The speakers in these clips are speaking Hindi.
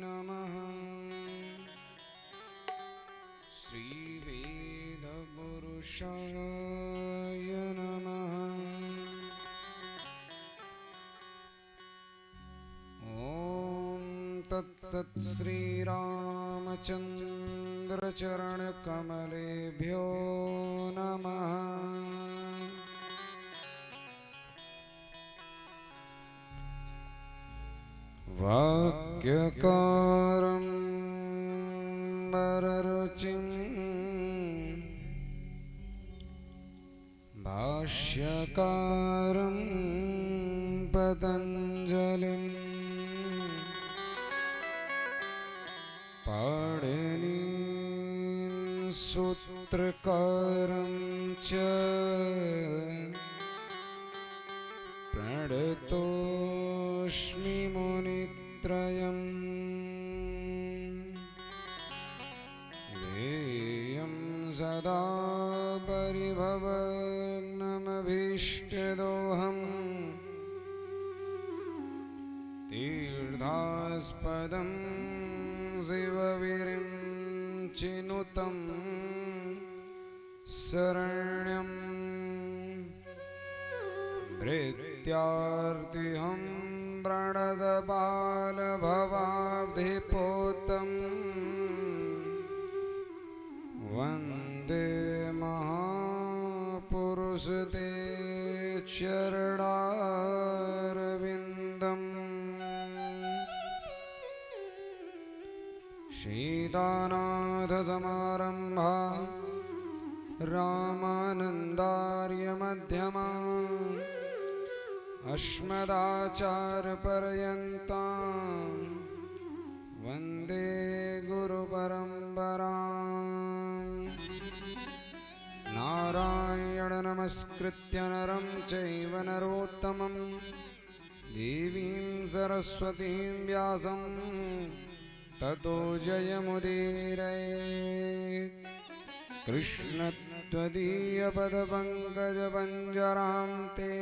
नमः। श्रीवेदपुरुषाय नमः। ॐ तत्सत् श्रीरामचन्द्रचरणकमलेभ्यो नमः। वाक्यकारं वररुचिं भाष्यकारं पतञ्जलिं पाणिनीं सूत्रकारं च प्रणतोऽस्मि मुनित्रयम्। ध्येयं सदा परिभवग्नमभीष्टदोहम् तीर्थास्पदं शिवविरिञ्चिनुतं शरण्यं भृत्यार्तिहं प्रणतबालभवाब्धिपोतं वन्दे महापुरुषते चरणारविन्दम्। सीतानाथसमारम्भा रामानन्दार्यमध्यमा अस्मदाचार्यपर्यन्तां वन्दे गुरुपरम्पराम्। नारायणं नमस्कृत्य नरं चैव नरोत्तमं देवीं सरस्वतीं व्यासं ततो जयमुदीरयेत्। कृष्णत्वदीयपदपङ्कजपञ्जरां ते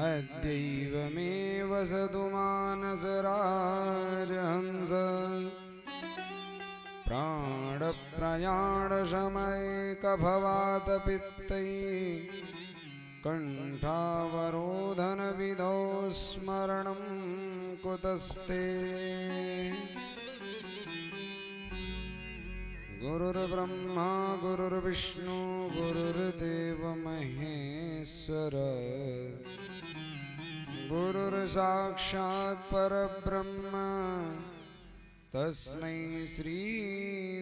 अद्यैव मे वसतु मानसराजहंस। प्राणप्रयाणशमये कफवातपित्तैः कण्ठावरोधनविधौ स्मरणं कुतस्ते। गुरुर्ब्रह्मा गुरुर्विष्णु गुरुर्देवो महेश्वर गुरुर्साक्षात् परब्रह्म तस्मै श्री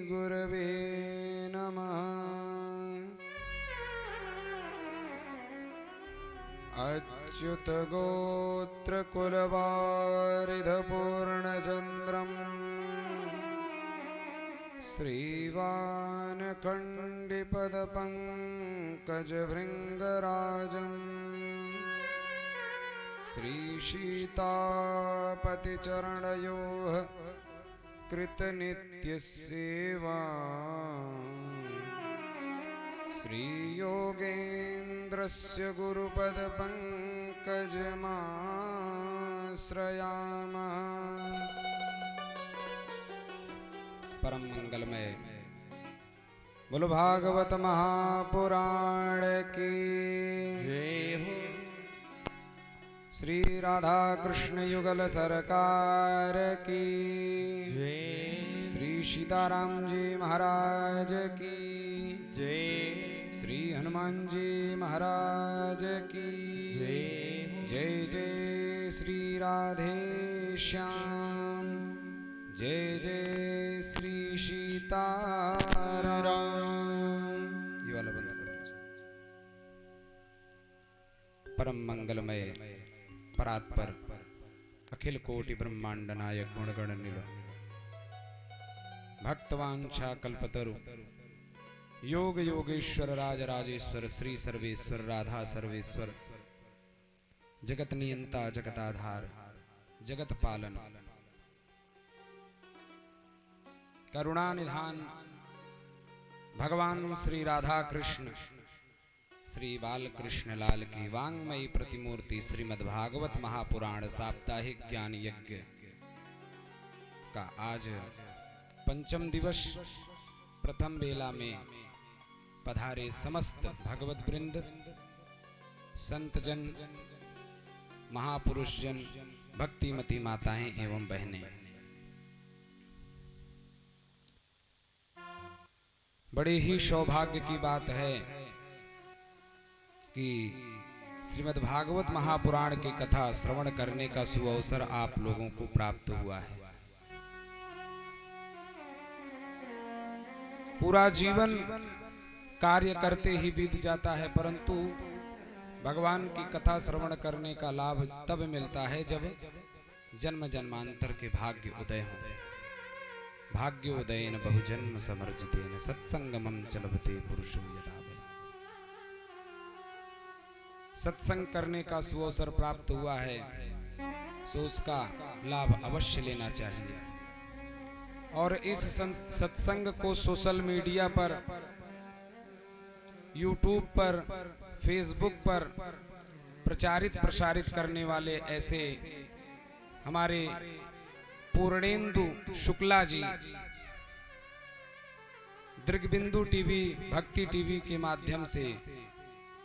गुरवे नमः। अच्युतगोत्रकुलवारिधपूर्णचन्द्रम् श्रीवानखण्डिपदपङ्कजभृङ्गराजम् श्रीसीतापतिचरणयोः कृतनित्यसेवा श्रीयोगेन्द्रस्य गुरुपदपङ्कजमाश्रयामः। परम मंगलमय बोलो भागवत महापुराण की जय हो। श्री राधा कृष्ण युगल सरकार की जय। श्री सीताराम जी महाराज की जय। श्री हनुमान जी महाराज की जय। जय जय श्री राधे श्याम जय जय श्री सीताराम। ये वाला बंद कर दीजिए। परम मंगलमय परात्पर अखिल कोटि ब्रह्मांड नायक गुणगण निल भक्तवांछा कल्पतरु योग योगेश्वर राज राजेश्वर श्री सर्वेश्वर राधा सर्वेश्वर जगत नियंता जगताधार जगत पालन करुणा निधान भगवान श्री राधा कृष्ण श्री बालकृष्ण लाल की वांग्मयी प्रतिमूर्ति श्रीमद्भागवत महापुराण साप्ताहिक ज्ञान यज्ञ का आज पंचम दिवस प्रथम बेला में पधारे समस्त भगवत वृंद, संत जन, महापुरुष जन, भक्तिमती माताएं एवं बहनें, बड़े ही सौभाग्य की बात है कि श्रीमद्भागवत महापुराण की कथा श्रवण करने का सुअवसर आप लोगों को प्राप्त हुआ है। पूरा जीवन कार्य करते ही बीत जाता है, परंतु भगवान की कथा श्रवण करने का लाभ तब मिलता है जब जन्म जन्मांतर के भाग्य उदय हो। भाग्योदयेन बहुजन्म समर्जितेन सत्संगमं च लभते पुरुषो यदा वै। सत्संग करने का सुअवसर प्राप्त हुआ है, सो उसका लाभ अवश्य लेना चाहिए। और इस सत्संग को सोशल मीडिया पर, यूट्यूब पर, फेसबुक पर प्रचारित प्रसारित करने वाले ऐसे हमारे पूर्णेंदु शुक्ला जी दृग्बिंदु टीवी, भक्ति टीवी के माध्यम से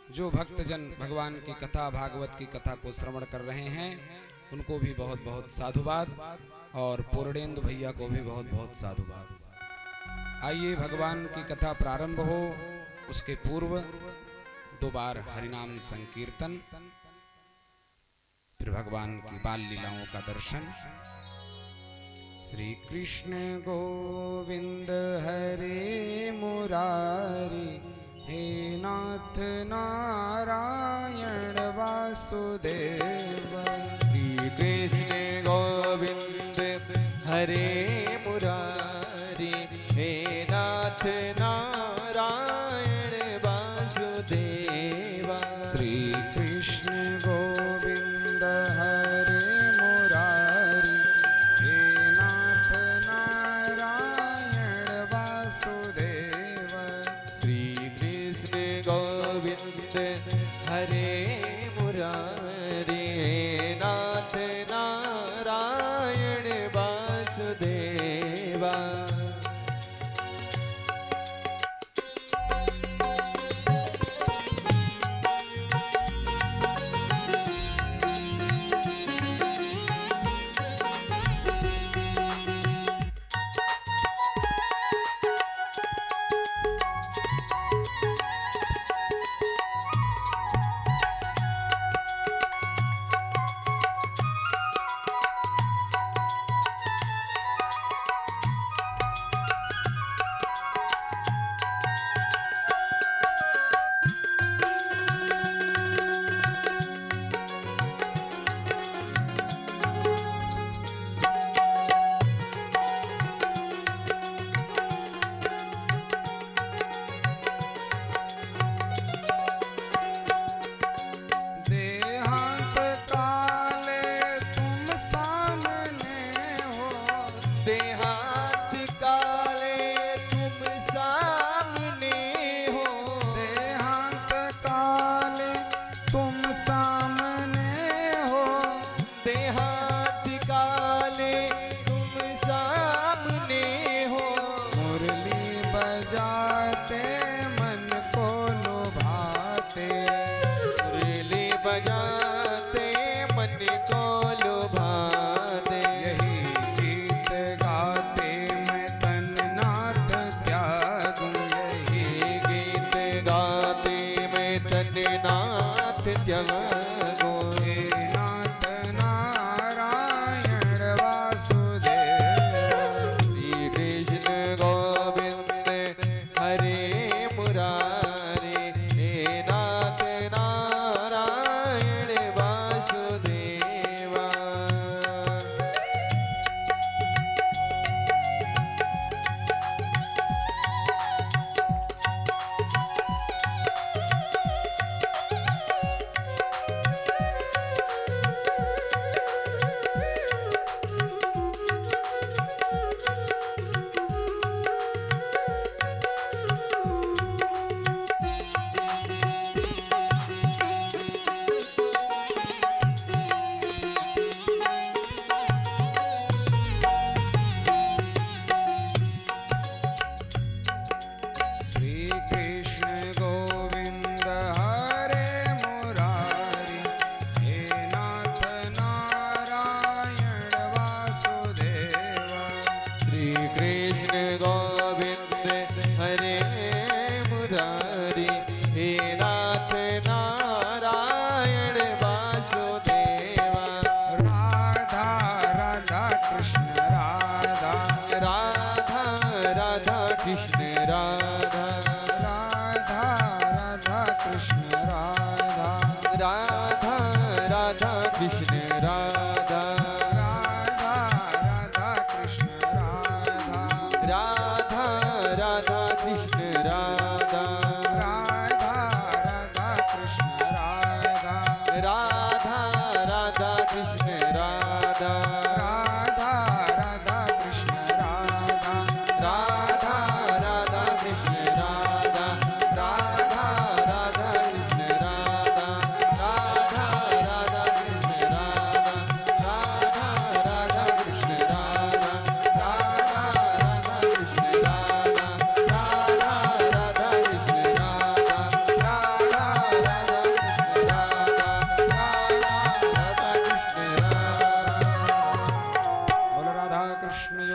जो भक्तजन भगवान की कथा, भागवत की कथा को श्रवण कर रहे हैं, उनको भी बहुत बहुत साधुवाद, और पूर्णेंदु भैया को भी बहुत बहुत साधुवाद। आइए भगवान की कथा प्रारंभ हो, उसके पूर्व दो बार हरिनाम संकीर्तन, फिर भगवान की बाल लीलाओं का दर्शन। श्री कृष्ण गोविंद हरे मुरारी, हे नाथ नारायण वासुदेव। श्री कृष्ण गोविंद हरे मुरारी, हे नाथ नारायण वासुदेव। श्री कृष्ण गोविंद हरे मुरारी, हे नाथ नारायण वासुदेव। श्री कृष्ण गोविंद हरे मुरारी, हे नाथ नारायण वासुदेवा। देहांत काले तुम सामने हो, देहांत काले तुम सामने हो, देहांत काले तुम सामने हो। मुरली बजाते मन को लुभाते, मुरली बजाते मन को लुभाते। यही गीत गाते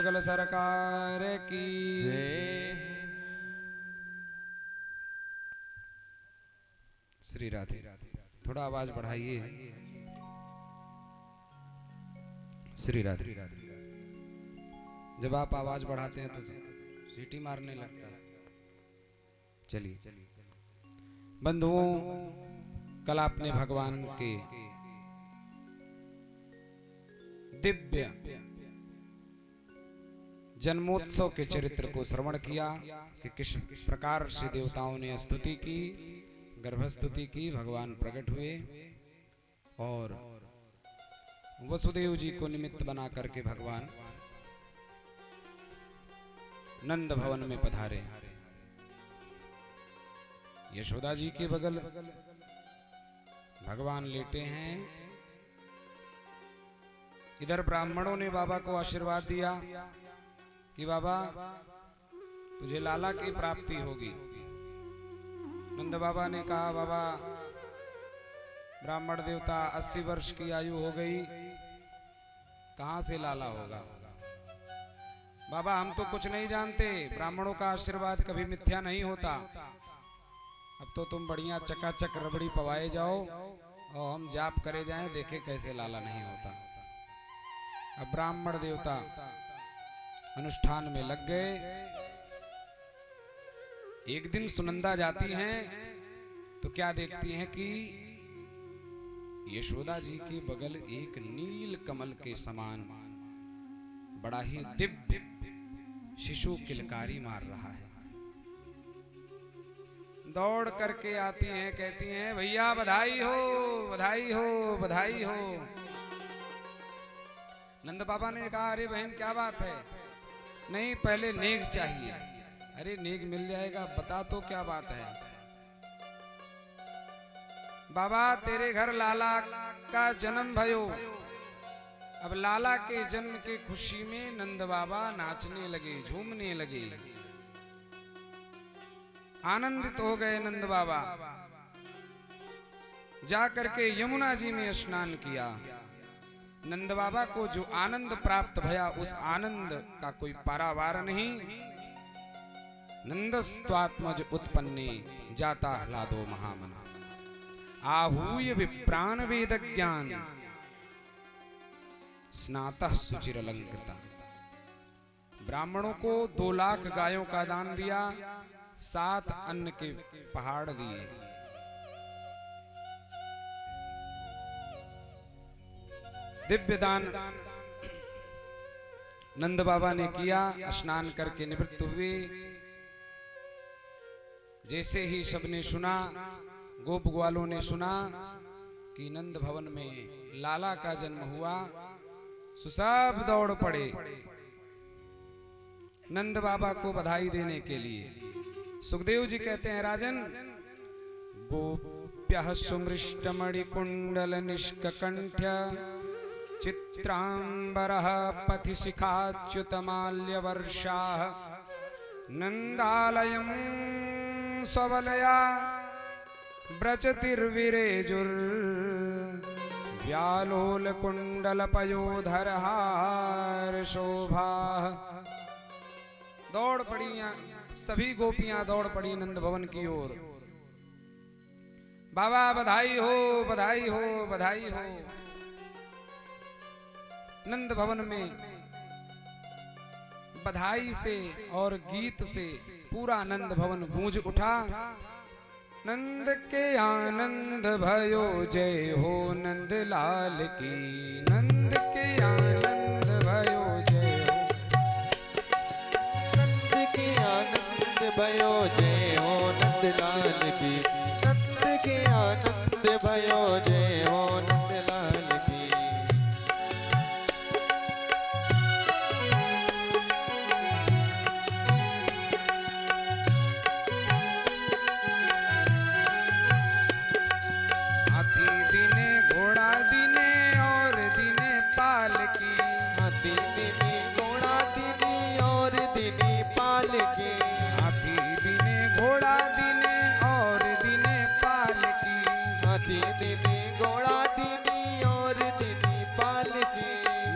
युगल सरकार की जय। श्री राधे। थोड़ा आवाज बढ़ाइए। श्री राधे। जब आप आवाज बढ़ाते हैं तो सीटी मारने लगता है। चलिए बंधुओं, कल आपने भगवान के दिव्य जन्मोत्सव के चरित्र को श्रवण किया कि किस प्रकार से देवताओं ने स्तुति की, गर्भस्तुति की, भगवान प्रकट हुए और वसुदेव जी को निमित्त बना करके भगवान नंद भवन में पधारे। यशोदा जी के बगल भगवान लेटे हैं। इधर ब्राह्मणों ने बाबा को आशीर्वाद दिया कि बाबा तुझे लाला की प्राप्ति होगी। नंद बाबा ने कहा बाबा ब्राह्मण देवता 80 वर्ष की आयु हो गई, कहां से लाला होगा। बाबा हम तो कुछ नहीं जानते, ब्राह्मणों का आशीर्वाद कभी मिथ्या नहीं होता। अब तो तुम बढ़िया चकाचक रबड़ी पवाए जाओ और हम जाप करे जाएं, देखे कैसे लाला नहीं होता। अब ब्राह्मण देवता अनुष्ठान में लग गए। एक दिन सुनंदा जाती हैं तो क्या देखती हैं कि यशोदा जी के बगल एक नील कमल के समान बड़ा ही दिव्य शिशु किलकारी मार रहा है। दौड़ करके आती हैं, कहती हैं भैया बधाई हो, बधाई हो, बधाई हो। नंद बाबा ने कहा अरे बहन क्या बात है। नहीं पहले नेग चाहिए। अरे नेग मिल जाएगा, बता तो क्या बात है। बाबा तेरे घर लाला का जन्म भयो। अब लाला के जन्म की खुशी में नंद बाबा नाचने लगे, झूमने लगे, आनंदित हो गए। नंद बाबा जा करके यमुना जी में स्नान किया। नंद बाबा को जो आनंद प्राप्त भया उस आनंद का कोई पारावार नहीं। नंदस्त्वात्मज उत्पन्ने जाता ह्लादो महामना आहूय विप्राण वेद ज्ञान स्नातः सुचिर अलंकृता। ब्राह्मणों को 2 लाख गायों का दान दिया, 7 अन्न के पहाड़ दिए। दिव्य दान नंद बाबा ने किया। स्नान करके निवृत्त हुए। जैसे ही सबने सुना, गोप ग्वालों ने सुना कि नंद भवन में लाला का जन्म हुआ, सो सब दौड़ पड़े नंद बाबा को बधाई देने के लिए। सुखदेव जी कहते हैं राजन, गोप्यः सुमृष्टमणिकुंडल निष्ककंठ्य चित्रांबरः पथि शिखाच्युतमाल्यवर्षाः नंदालयं स्वबलया व्रजतिर्विरेजुर् व्यालोल कुंडल पयोधरहार शोभा। दौड़ पड़ी, सभी गोपियां दौड़ पड़ी नंद भवन की ओर। बाबा बधाई हो, बधाई हो, बधाई हो। नंद भवन में बधाई से और गीत से पूरा नंद भवन गूंज उठा। नंद के आनंद भयो जय हो नंद लाल की, नंद के आनंद भयो जय हो, नंद के आनंद भयो जय हो नंद लाल की, नंद के आनंद भयो जय हो नंद लाल की।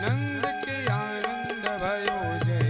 नंद के आनंद भयो जय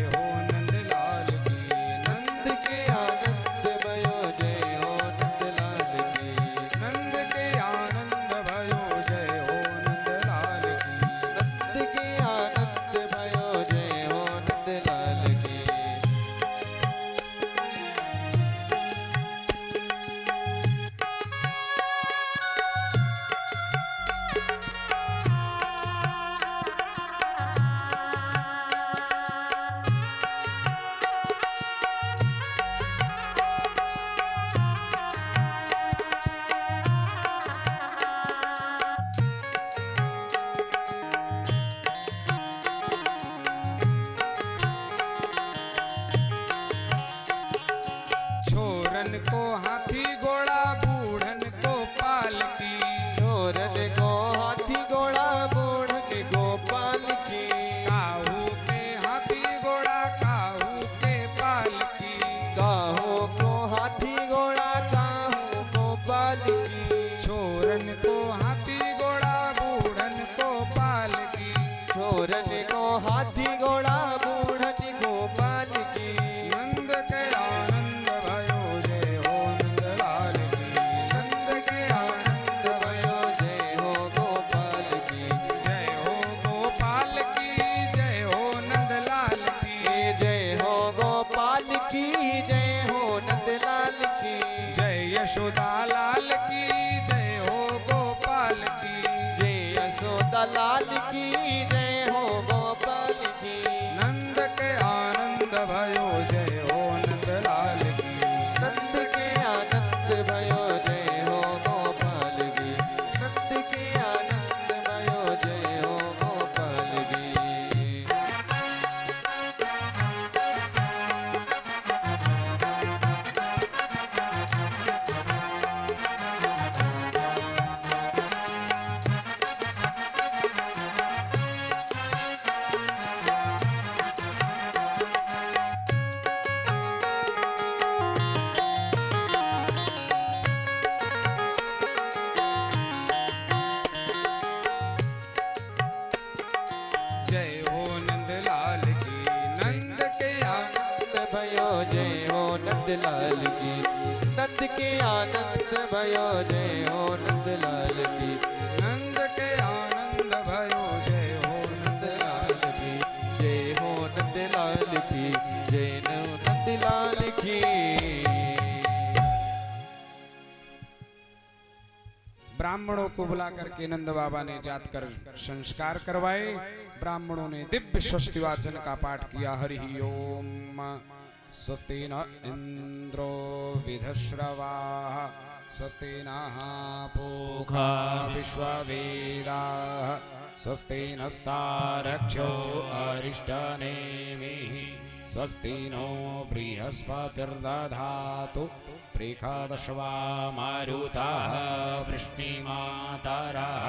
हो हाथी घोड़ा बूढ़ गोपाल की। नंद के आनंद भयो जय हो नंदलाल की। नंद के आनंद भयो जय हो गोपाल की। जय हो गोपाल की जय हो नंदलाल की। जय हो गोपाल की जय हो नंदलाल की। जय यशोदा लाल की जय हो गोपाल की। जय यशोदा लाल की जय हो गोपाल की। नंद के आनंद भयो जय हो नंदलाल की। नंद के आनंद भयो जय हो गोपाल की। नंद के आनंद भयो जय हो गोपाल की। जय हो नंदलाल की। नंद के आनंद भयो जय हो नंदलाल की। नंद के आनंद भयो जय हो नंदलाल की। नंद के आनंद भयो जय हो नंदलाल की। जय हो नंदलाल की। जय हो नंदलाल की। ब्राह्मणों को बुला करके नंद बाबा ने जाकर संस्कार करवाए। ब्राह्मणों ने दिव्य स्वस्ति वाचन का पाठ किया। हरि ओम। स्वस्ति न इंद्रो विधश्रवाः स्वस्ति नः पूषा विश्ववेदाः स्वस्ति नस्तारक्षो अरिष्टनेमिः स्वस्ति नो बृहस्पतिर्दधातु प्रेखादशवा मारुताः वृष्णिमातरः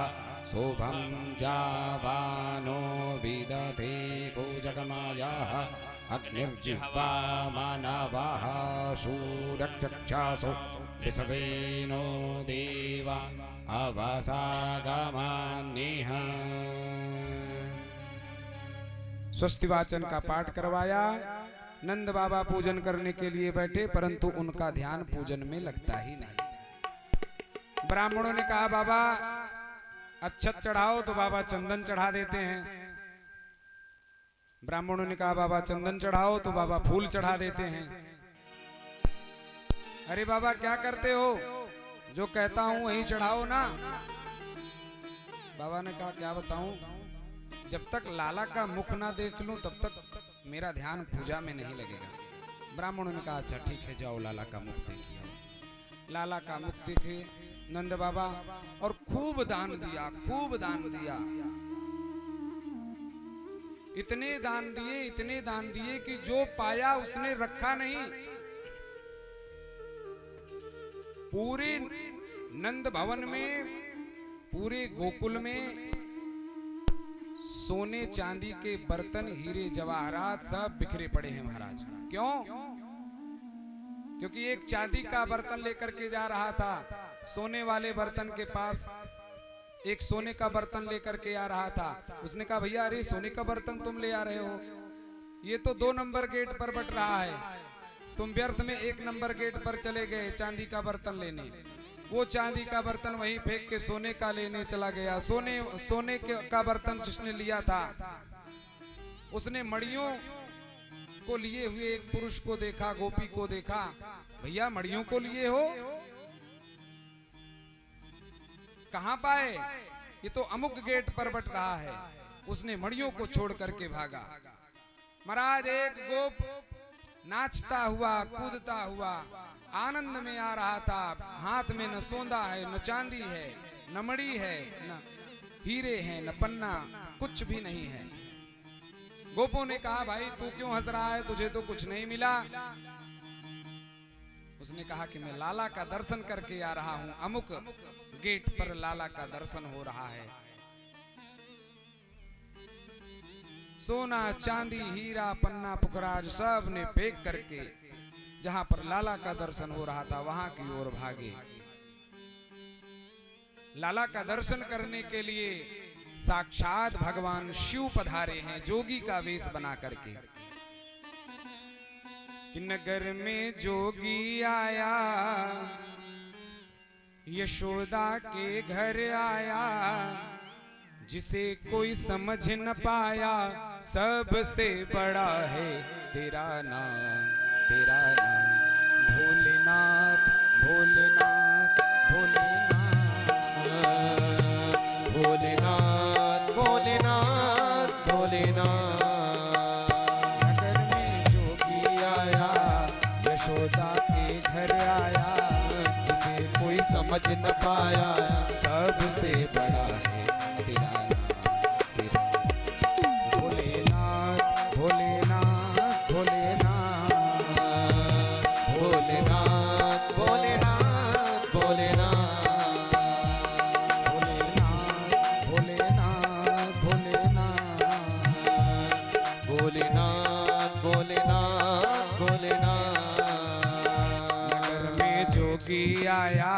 शुभं जावानो विदधे गोजगमायाः अग्निर्जिह्वा मानवः शूरचक्षासो ऋषभेनो देवा अवसागमान्यः। स्वस्ति वाचन का पाठ करवाया। नंद बाबा पूजन करने के लिए बैठे, परंतु उनका ध्यान पूजन में लगता ही नहीं। ब्राह्मणों ने कहा बाबा अच्छत चढ़ाओ, तो बाबा चंदन चढ़ा देते हैं। ब्राह्मणों ने कहा बाबा चंदन चढ़ाओ, तो बाबा फूल चढ़ा देते हैं। अरे बाबा क्या करते हो, जो कहता हूं वही चढ़ाओ ना। बाबा ने कहा क्या बताऊं, जब तक लाला का मुख ना देख लूं तब तक मेरा ध्यान पूजा में नहीं लगेगा। ब्राह्मणों ने कहा अच्छा ठीक है, जाओ लाला का मुख देखिए। लाला का मुख देखे नंद बाबा और खूब दान दिया, खूब दान दिया। इतने दान दिए कि जो पाया उसने रखा नहीं। पूरे नंद भवन में, पूरे गोकुल में सोने चांदी के बर्तन, हीरे जवाहरात सब बिखरे पड़े हैं महाराज। क्यों? क्योंकि एक चांदी का बर्तन लेकर के जा रहा था, सोने वाले बर्तन के पास एक सोने का बर्तन लेकर के आ रहा था। उसने कहा भैया अरे सोने का बर्तन तुम ले आ रहे हो, ये तो 2 नंबर गेट पर बट रहा है, तुम व्यर्थ में 1 नंबर गेट पर चले गए चांदी का बर्तन लेने। वो चांदी का बर्तन वहीं फेंक के सोने का लेने चला गया। सोने का बर्तन जिसने लिया था उसने मड़ियों को लिए हुए एक पुरुष को देखा, गोपी को देखा। भैया मड़ियों को लिए हो, कहां पाए? ये तो अमुक गेट पर बट रहा है। उसने मड़ियों को छोड़ करके भागा। महाराज एक गोप नाचता हुआ, कूदता हुआ आनंद में आ रहा था। हाथ में न सोंदा है, न चांदी है, न मड़ी है, न हीरे हैं, न पन्ना, कुछ भी नहीं है। गोपों ने कहा भाई तू क्यों हंस रहा है, तुझे तो कुछ नहीं मिला। उसने कहा कि मैं लाला का दर्शन करके आ रहा हूं, अमुक गेट पर लाला का दर्शन हो रहा है। सोना चांदी हीरा पन्ना पुखराज सब ने फेंक करके जहां पर लाला का दर्शन हो रहा था वहां की ओर भागे। लाला का दर्शन करने के लिए साक्षात भगवान शिव पधारे हैं जोगी का वेश बना करके। कि नगर में जोगी आया, यशोदा के घर आया, जिसे कोई समझ न पाया, सबसे बड़ा है तेरा नाम, तेरा नाम भोलेनाथ, भोलेनाथ, भोलेनाथ, भोलेनाथ, भोलेनाथ, भोलेनाथ। नगर में जोगी आया, यशोदा के घर आया, जिसे कोई समझ न पाया, सबसे बड़ा है तेरा नाम, तेरा भोलेनाथ, भोलेनाथ, भोलेनाथ, भोलेनाथ, भोलेनाथ, भोलेनाथ, भोलेनाथ, भोलेनाथ, भोलेनाथ। भोलेनाथ, भोलेनाथ, भोलेनाथ। नगर में जोगी आया,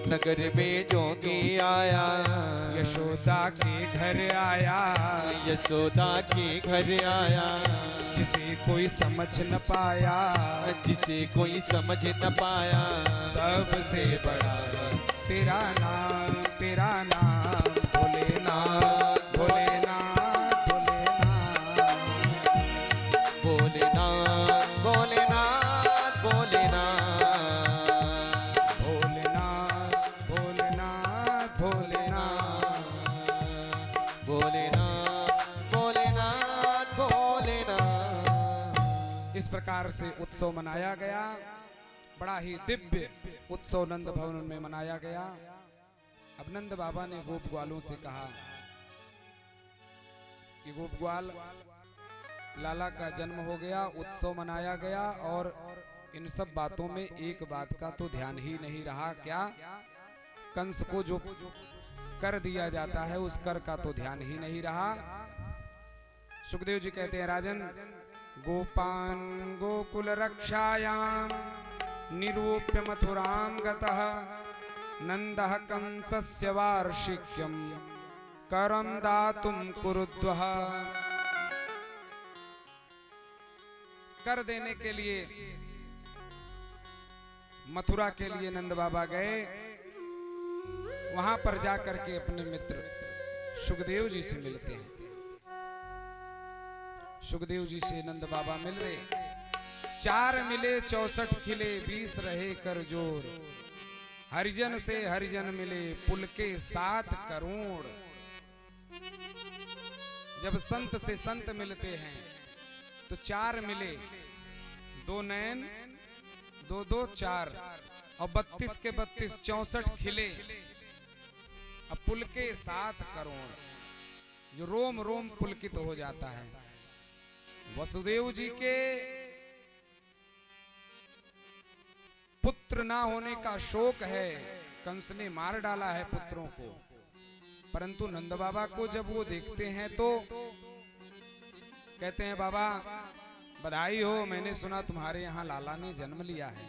नगर में जोगी आया, यशोदा के घर आया, यशोदा के घर आया, जिसे कोई समझ न पाया, जिसे कोई समझ न पाया, सबसे बड़ा है तेरा नाम, तेरा नाम भोलेनाथ, भोलेनाथ, भोलेनाथ, भोलेनाथ, भोलेनाथ, भोलेनाथ, भोलेनाथ, भोलेनाथ, भोलेनाथ। भोलेनाथ, भोलेनाथ, भोलेनाथ। इस प्रकार से उत्सव मनाया गया। बड़ा ही दिव्य उत्सव नंद भवन में मनाया गया। अब नंद बाबा ने गोप ग्वालों से कहा कि गोप ग्वाल, लाला का जन्म हो गया, उत्सव मनाया गया, और इन सब बातों में एक बात का तो ध्यान ही नहीं रहा। क्या? कंस को जो कर दिया जाता है उस कर का तो ध्यान ही नहीं रहा। सुखदेव जी कहते हैं, राजन, गोपान गोकुल रक्षायाम निरूप्य मथुराम गतः नंदः कंसस्य वार्षिक्यम करम दातुम कुरुद्वः। कर देने के लिए मथुरा के लिए नंद बाबा गए। वहां पर जाकर के अपने मित्र सुखदेव जी से मिलते हैं। सुखदेव जी से नंद बाबा मिल रहे। 4 मिले 64 खिले 20 रहे कर जोर, हरिजन से हरिजन मिले पुल के 7 करोड़। जब संत से संत मिलते हैं तो 4 मिले, 2 नयन, 2 4 और 32 के 32 64 खिले, अब पुल के 7 करोड़, जो रोम रोम पुलकित हो जाता है। वसुदेव जी के पुत्र ना होने का शोक है, कंस ने मार डाला है पुत्रों को, परंतु नंद बाबा को जब वो देखते हैं तो कहते हैं, बाबा बधाई हो, मैंने सुना तुम्हारे यहाँ लाला ने जन्म लिया है।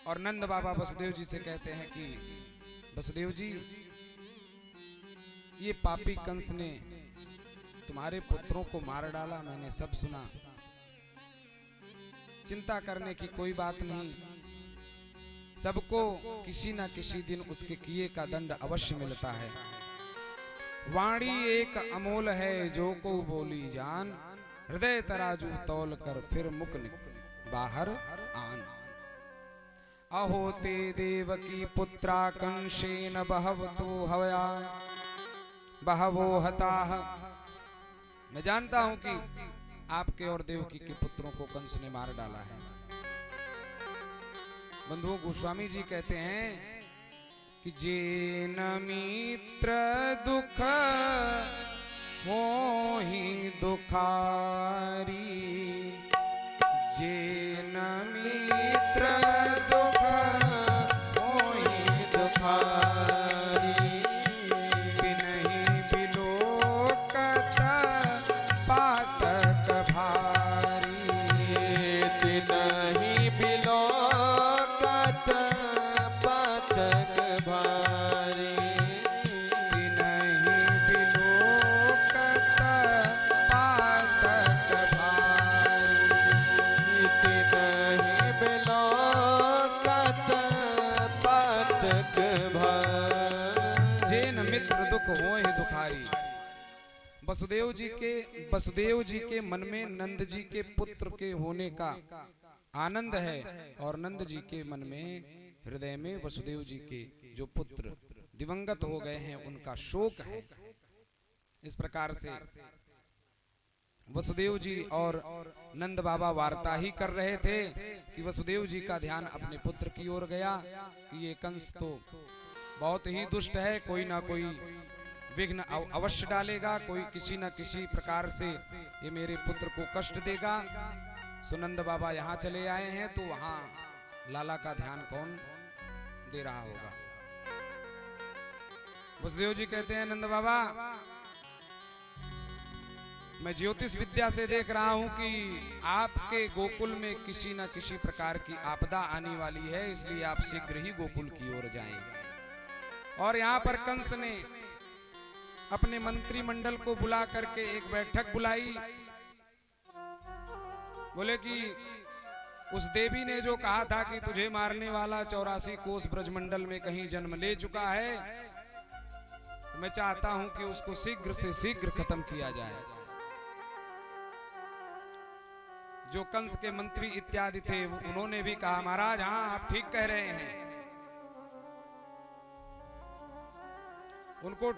और नंद बाबा वसुदेव जी से कहते हैं कि वसुदेव जी, ये पापी कंस ने तुम्हारे पुत्रों को मार डाला, मैंने सब सुना। चिंता करने की कोई बात नहीं, सबको किसी ना किसी दिन उसके किए का दंड अवश्य मिलता है। वाणी एक अमोल है जो को बोली जान, हृदय तराजू तौल कर फिर मुख बाहर आन। अहो ते देवकी पुत्रा कंसेन बहवतो हवया बहवो हताः। मैं जानता हूं कि आपके और देवकी के पुत्रों को कंस ने मार डाला है। बंधुओं, गोस्वामी जी कहते हैं कि जेन मित्र दुख मोहि दुखारी, जेन मित्र दुख मोहि दुखारी, बिनहि बिलोकत पातक भारी, तिनहि बिलोकत पातक भारी। वसुदेव जी के मन में नंद जी के पुत्र के होने का आनंद है, और नंद जी के मन में हृदय में वसुदेव जी के जो पुत्र दिवंगत हो गए हैं उनका शोक है। इस प्रकार से वसुदेव जी और नंद बाबा वार्ता ही कर रहे थे कि वसुदेव जी का ध्यान अपने पुत्र की ओर गया कि ये कंस तो बहुत ही दुष्ट है, कोई ना कोई विघ्न अवश्य डालेगा, कोई किसी न किसी प्रकार से ये मेरे पुत्र को कष्ट देगा। सुनंद बाबा यहाँ चले आए हैं तो वहां लाला का ध्यान कौन दे रहा होगा। वसुदेव जी कहते हैं नंद बाबा, मैं ज्योतिष विद्या से देख रहा हूं कि आपके गोकुल में किसी न किसी प्रकार की आपदा आने वाली है, इसलिए आप शीघ्र ही गोकुल की ओर जाएं। और यहाँ पर कंस ने अपने मंत्रिमंडल को बुला करके एक बैठक बुलाई। बोले कि उस देवी ने जो कहा था कि तुझे मारने वाला 84 कोस ब्रजमंडल में कहीं जन्म ले चुका है, तो मैं चाहता हूं कि उसको शीघ्र से शीघ्र खत्म किया जाए। जो कंस के मंत्री इत्यादि थे उन्होंने भी कहा महाराज हाँ आप ठीक कह रहे हैं, उनको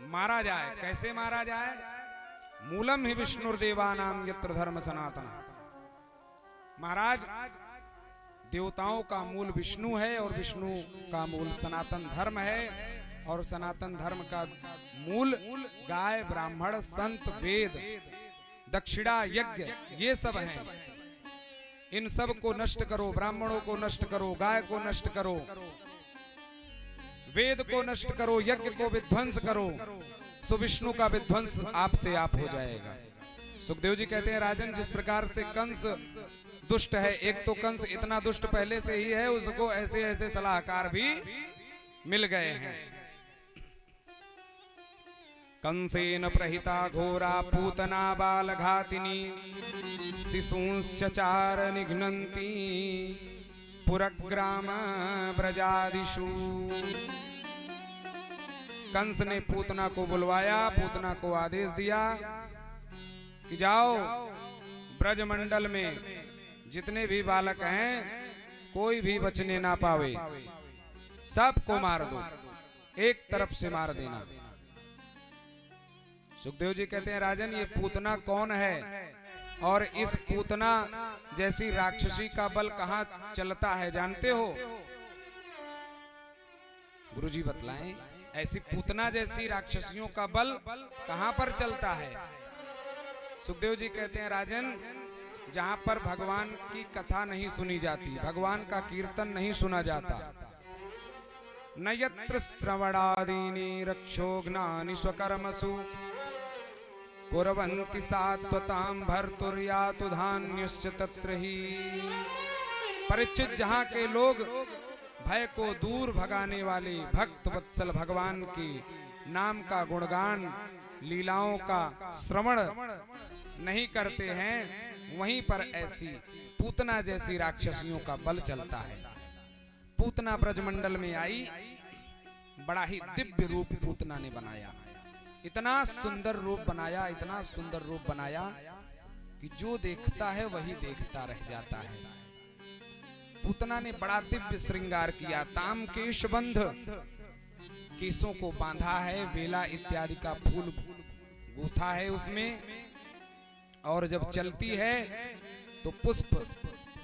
मारा जाए। कैसे मारा जाए? मूलम ही विष्णुर्देवानाम यत्र धर्म सनातन। महाराज देवताओं का मूल विष्णु है और विष्णु का मूल सनातन धर्म है, और सनातन धर्म का मूल गाय ब्राह्मण संत वेद दक्षिणा यज्ञ ये सब हैं। इन सब को नष्ट करो, ब्राह्मणों को नष्ट करो, गाय को नष्ट करो, वेद को नष्ट करो, यज्ञ को विध्वंस करो, सो विष्णु का विध्वंस आपसे आप हो जाएगा। सुखदेव जी कहते हैं राजन जिस प्रकार से कंस दुष्ट है, एक तो कंस इतना दुष्ट पहले से ही है, उसको ऐसे ऐसे सलाहकार भी मिल गए हैं। कंसेन प्रहिता घोरा पूतना बालघातिनी शिशूंश्चचार निघ्नन्ति पुरग्राम ब्रजादिषु। कंस ने पूतना को बुलवाया, पूतना को आदेश दिया कि जाओ ब्रजमंडल में जितने भी बालक हैं कोई भी बचने ना पावे, सबको मार दो, एक तरफ से मार देना। सुखदेव जी कहते हैं राजन ये पूतना कौन है, और इस पूतना जैसी राक्षसी का बल कहाँ चलता है जानते हो? गुरुजी बतलाएं ऐसी पूतना जैसी राक्षसियों का बल कहाँ पर चलता है? सुखदेव जी कहते हैं राजन जहां पर भगवान की कथा नहीं सुनी जाती, भगवान का कीर्तन नहीं सुना जाता, न यत्र श्रवणादीनि रक्षोघ्नानि स्वकर्मसु कुर्वन्ति सात्वतां भर्तुर्यातु धान्यश्च तत्र ही। परीक्षित जहां के लोग भय को दूर भगाने वाले भक्त वत्सल भगवान के नाम का गुणगान लीलाओं का श्रवण नहीं करते हैं, वहीं पर ऐसी पूतना जैसी राक्षसियों का बल चलता है। पूतना ब्रजमंडल में आई, बड़ा ही दिव्य रूप पूतना ने बनाया, इतना सुंदर रूप बनाया, इतना सुंदर रूप बनाया कि जो देखता है वही देखता रह जाता है। पूतना ने बड़ा दिव्य श्रृंगार किया, ताम केश बंध, केसों को बांधा है, बेला इत्यादि का फूल गूथा है उसमें, और जब चलती है तो पुष्प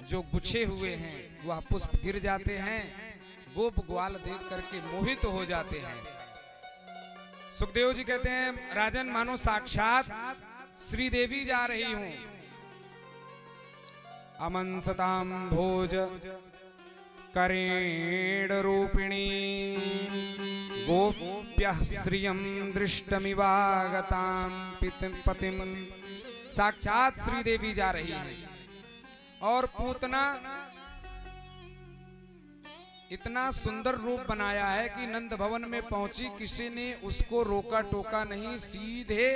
जो गुच्छे हुए हैं वह पुष्प गिर जाते हैं, गोप ग्वाल देख करके मोहित हो जाते हैं। सुखदेव जी कहते हैं राजन मानो साक्षात श्री देवी जा रही हूं। अमंसताम भोज करेण रूपिणी गोप्यः श्रियं दृष्टमिवागतां पतिम। साक्षात श्री देवी जा रही है, और पूतना इतना सुंदर रूप बनाया है कि नंद भवन में पहुंची, किसी ने उसको रोका टोका नहीं, सीधे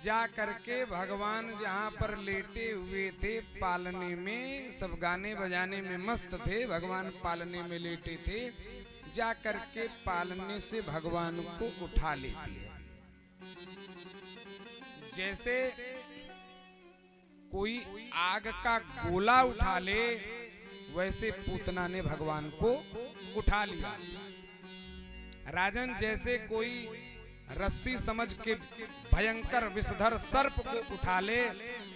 जा करके भगवान जहां पर लेटे हुए थे पालने में, सब गाने बजाने में मस्त थे, भगवान पालने में लेटे थे, जा करके पालने से भगवान को उठा लेती है। जैसे कोई आग का गोला उठा ले, वैसे पूतना ने भगवान को उठा लिया। राजन, जैसे कोई रस्सी समझ के भयंकर विषधर सर्प को उठा ले,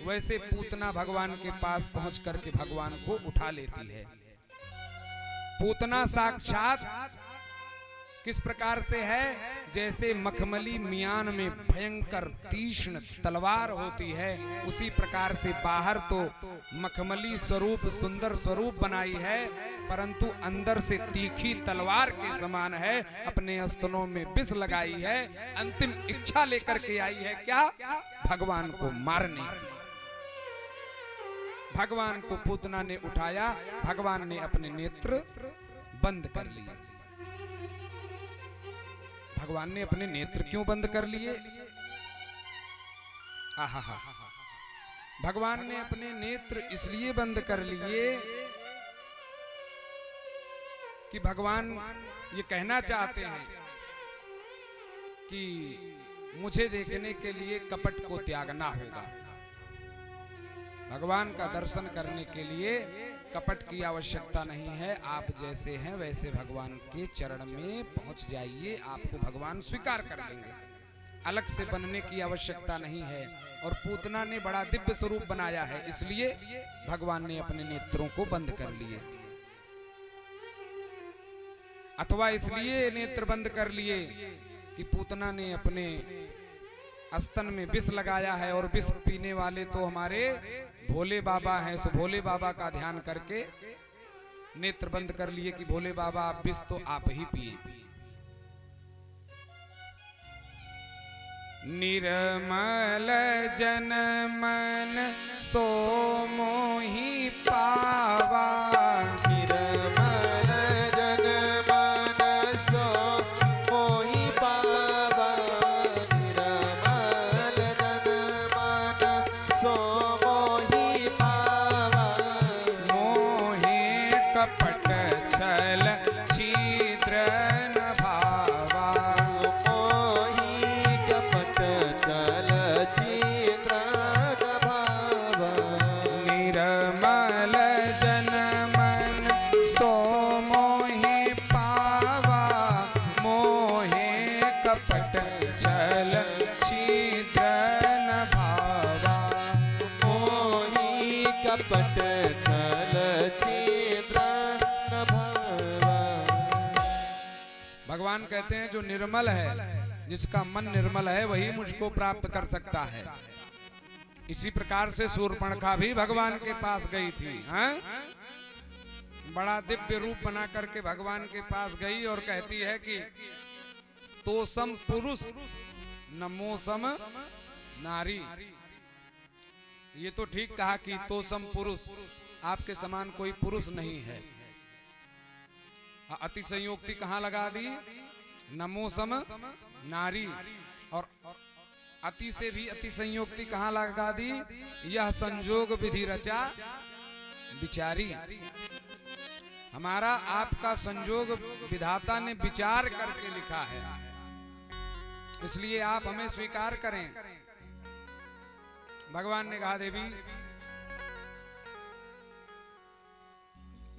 वैसे पूतना भगवान के पास पहुंच करके भगवान को उठा लेती है। पूतना साक्षात किस प्रकार से है? जैसे मखमली मियान में भयंकर तीक्ष्ण तलवार होती है, उसी प्रकार से बाहर तो मखमली स्वरूप, सुंदर स्वरूप बनाई है, परंतु अंदर से तीखी तलवार के समान है। अपने स्तनों में विष लगाई है, अंतिम इच्छा लेकर के आई है क्या? भगवान को मारने की। भगवान को पूतना ने उठाया, भगवान ने अपने नेत्र बंद कर लिए। भगवान ने अपने नेत्र क्यों बंद कर लिए? आहा, भगवान ने अपने नेत्र इसलिए बंद कर लिए कि भगवान ये कहना चाहते हैं कि मुझे देखने के लिए कपट को त्यागना होगा। भगवान का दर्शन करने के लिए कपट की आवश्यकता नहीं है। आप जैसे हैं वैसे भगवान के चरण में पहुंच जाइए, आपको भगवान स्वीकार कर लेंगे। अलग से बनने की आवश्यकता नहीं है। और पूतना ने बड़ा दिव्य स्वरूप बनाया है, इसलिए भगवान ने अपने नेत्रों को बंद कर लिए। अथवा इसलिए नेत्र बंद कर लिए कि पूतना ने अपने स्तन में विष लगाया है, और विष पीने वाले तो हमारे भोले बाबा हैं। सो भोले बाबा का ध्यान करके नेत्र बंद कर लिए कि भोले बाबा आप विष तो आप ही पिए। निर्मल जन मन सो मोहि पावा, निर्मल जन मन सो मोहि पावा, निर्मल जन मन सो मोहि पावा। मोहे कपट छल छिद्र न भावा, मोहि कपट छल छिद्र न भावा। निर्मल जन मन सो मोहि पावा, मोहे कपट छल छिद्र न भावा। मोहि कपट छल छिद्र न भावा। भगवान कहते हैं जो निर्मल है, जिसका मन निर्मल है, वही मुझको प्राप्त कर सकता है। इसी प्रकार से शूर्पणखा भी भगवान के पास गई थी। बड़ा दिव्य रूप बना करके भगवान के पास गई और कहती है कि तो सम पुरुष नमो सम नारी। ये तो ठीक कहा कि तो सम पुरुष, आपके समान कोई पुरुष नहीं है। अति संयोक्ति कहाँ लगा दी? नमो सम नारी। और अति से भी अति संयोक्ति कहाँ लगा दी? यह संजोग विधि रचा विचारी। हमारा आपका संजोग विधाता ने विचार करके लिखा है, इसलिए आप हमें स्वीकार करें। भगवान ने कहा देवी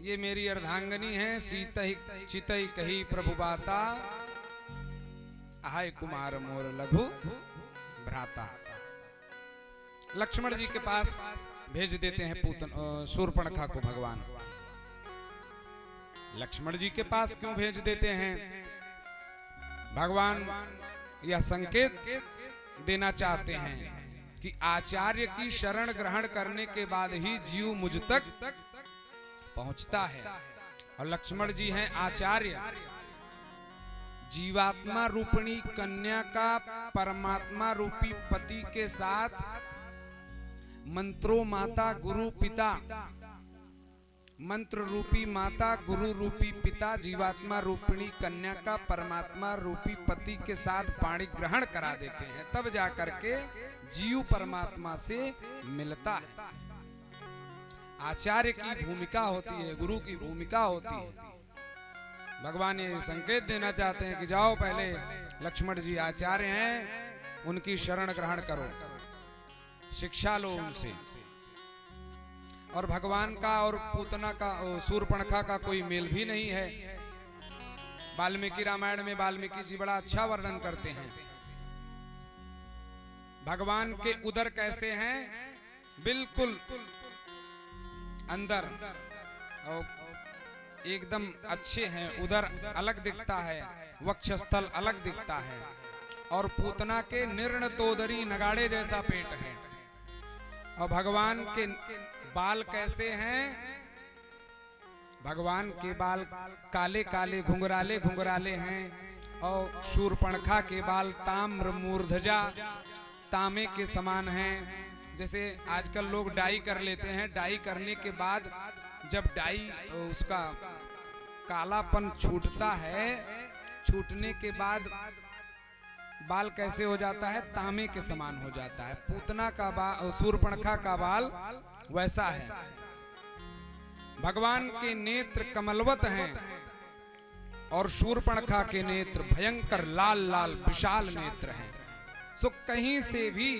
ये मेरी अर्धांगनी है, सीतहि चितहि कही प्रभु बाता, आय कुमार मोर लघु भ्राता। लक्ष्मण जी के पास भेज देते हैं शूर्पणखा को भगवान। लक्ष्मण जी के पास क्यों भेज देते हैं? भगवान यह संकेत देना चाहते हैं कि आचार्य की शरण ग्रहण करने के बाद ही जीव मुझ तक पहुंचता है। और लक्ष्मण जी हैं आचार्य। जीवात्मा रूपिणी कन्या का परमात्मा रूपी पति के साथ मंत्रो माता गुरु पिता, मंत्र रूपी माता गुरु रूपी पिता जीवात्मा रूपिणी कन्या का परमात्मा रूपी पति के साथ पाणी ग्रहण करा देते हैं, तब जाकर के जीव परमात्मा से मिलता है। आचार्य की भूमिका होती है, गुरु की भूमिका होती है। भगवान ये संकेत देना चाहते हैं कि जाओ, पहले लक्ष्मण जी आचार्य हैं, उनकी शरण ग्रहण करो, शिक्षा लो उनसे। और भगवान का और पूतना का, शूर्पणखा का कोई मेल भी नहीं है। वाल्मीकि रामायण में वाल्मीकि जी बड़ा अच्छा वर्णन करते हैं। भगवान के उदर कैसे हैं, बिल्कुल अंदर और एकदम अच्छे हैं। उदर अलग दिखता है, वक्षस्थल अलग दिखता है। और पूतना के निर्ण तोदरी नगाड़े जैसा पेट है। और भगवान के बाल कैसे हैं, भगवान के बाल काले काले घुंघराले घुंघराले हैं। और शूर्पणखा के बाल ताम्र मूर्धजा, तांबे के समान हैं। जैसे आजकल लोग डाई कर लेते हैं, डाई करने के बाद जब डाई उसका कालापन छूटता है, छूटने के बाद बाल कैसे हो जाता है, तांबे के समान हो जाता है। पूतना का बाल, शूर्पणखा का बाल वैसा है। भगवान के नेत्र कमलवत हैं और शूर्पणखा के नेत्र भयंकर लाल लाल विशाल नेत्र हैं। सो कहीं से भी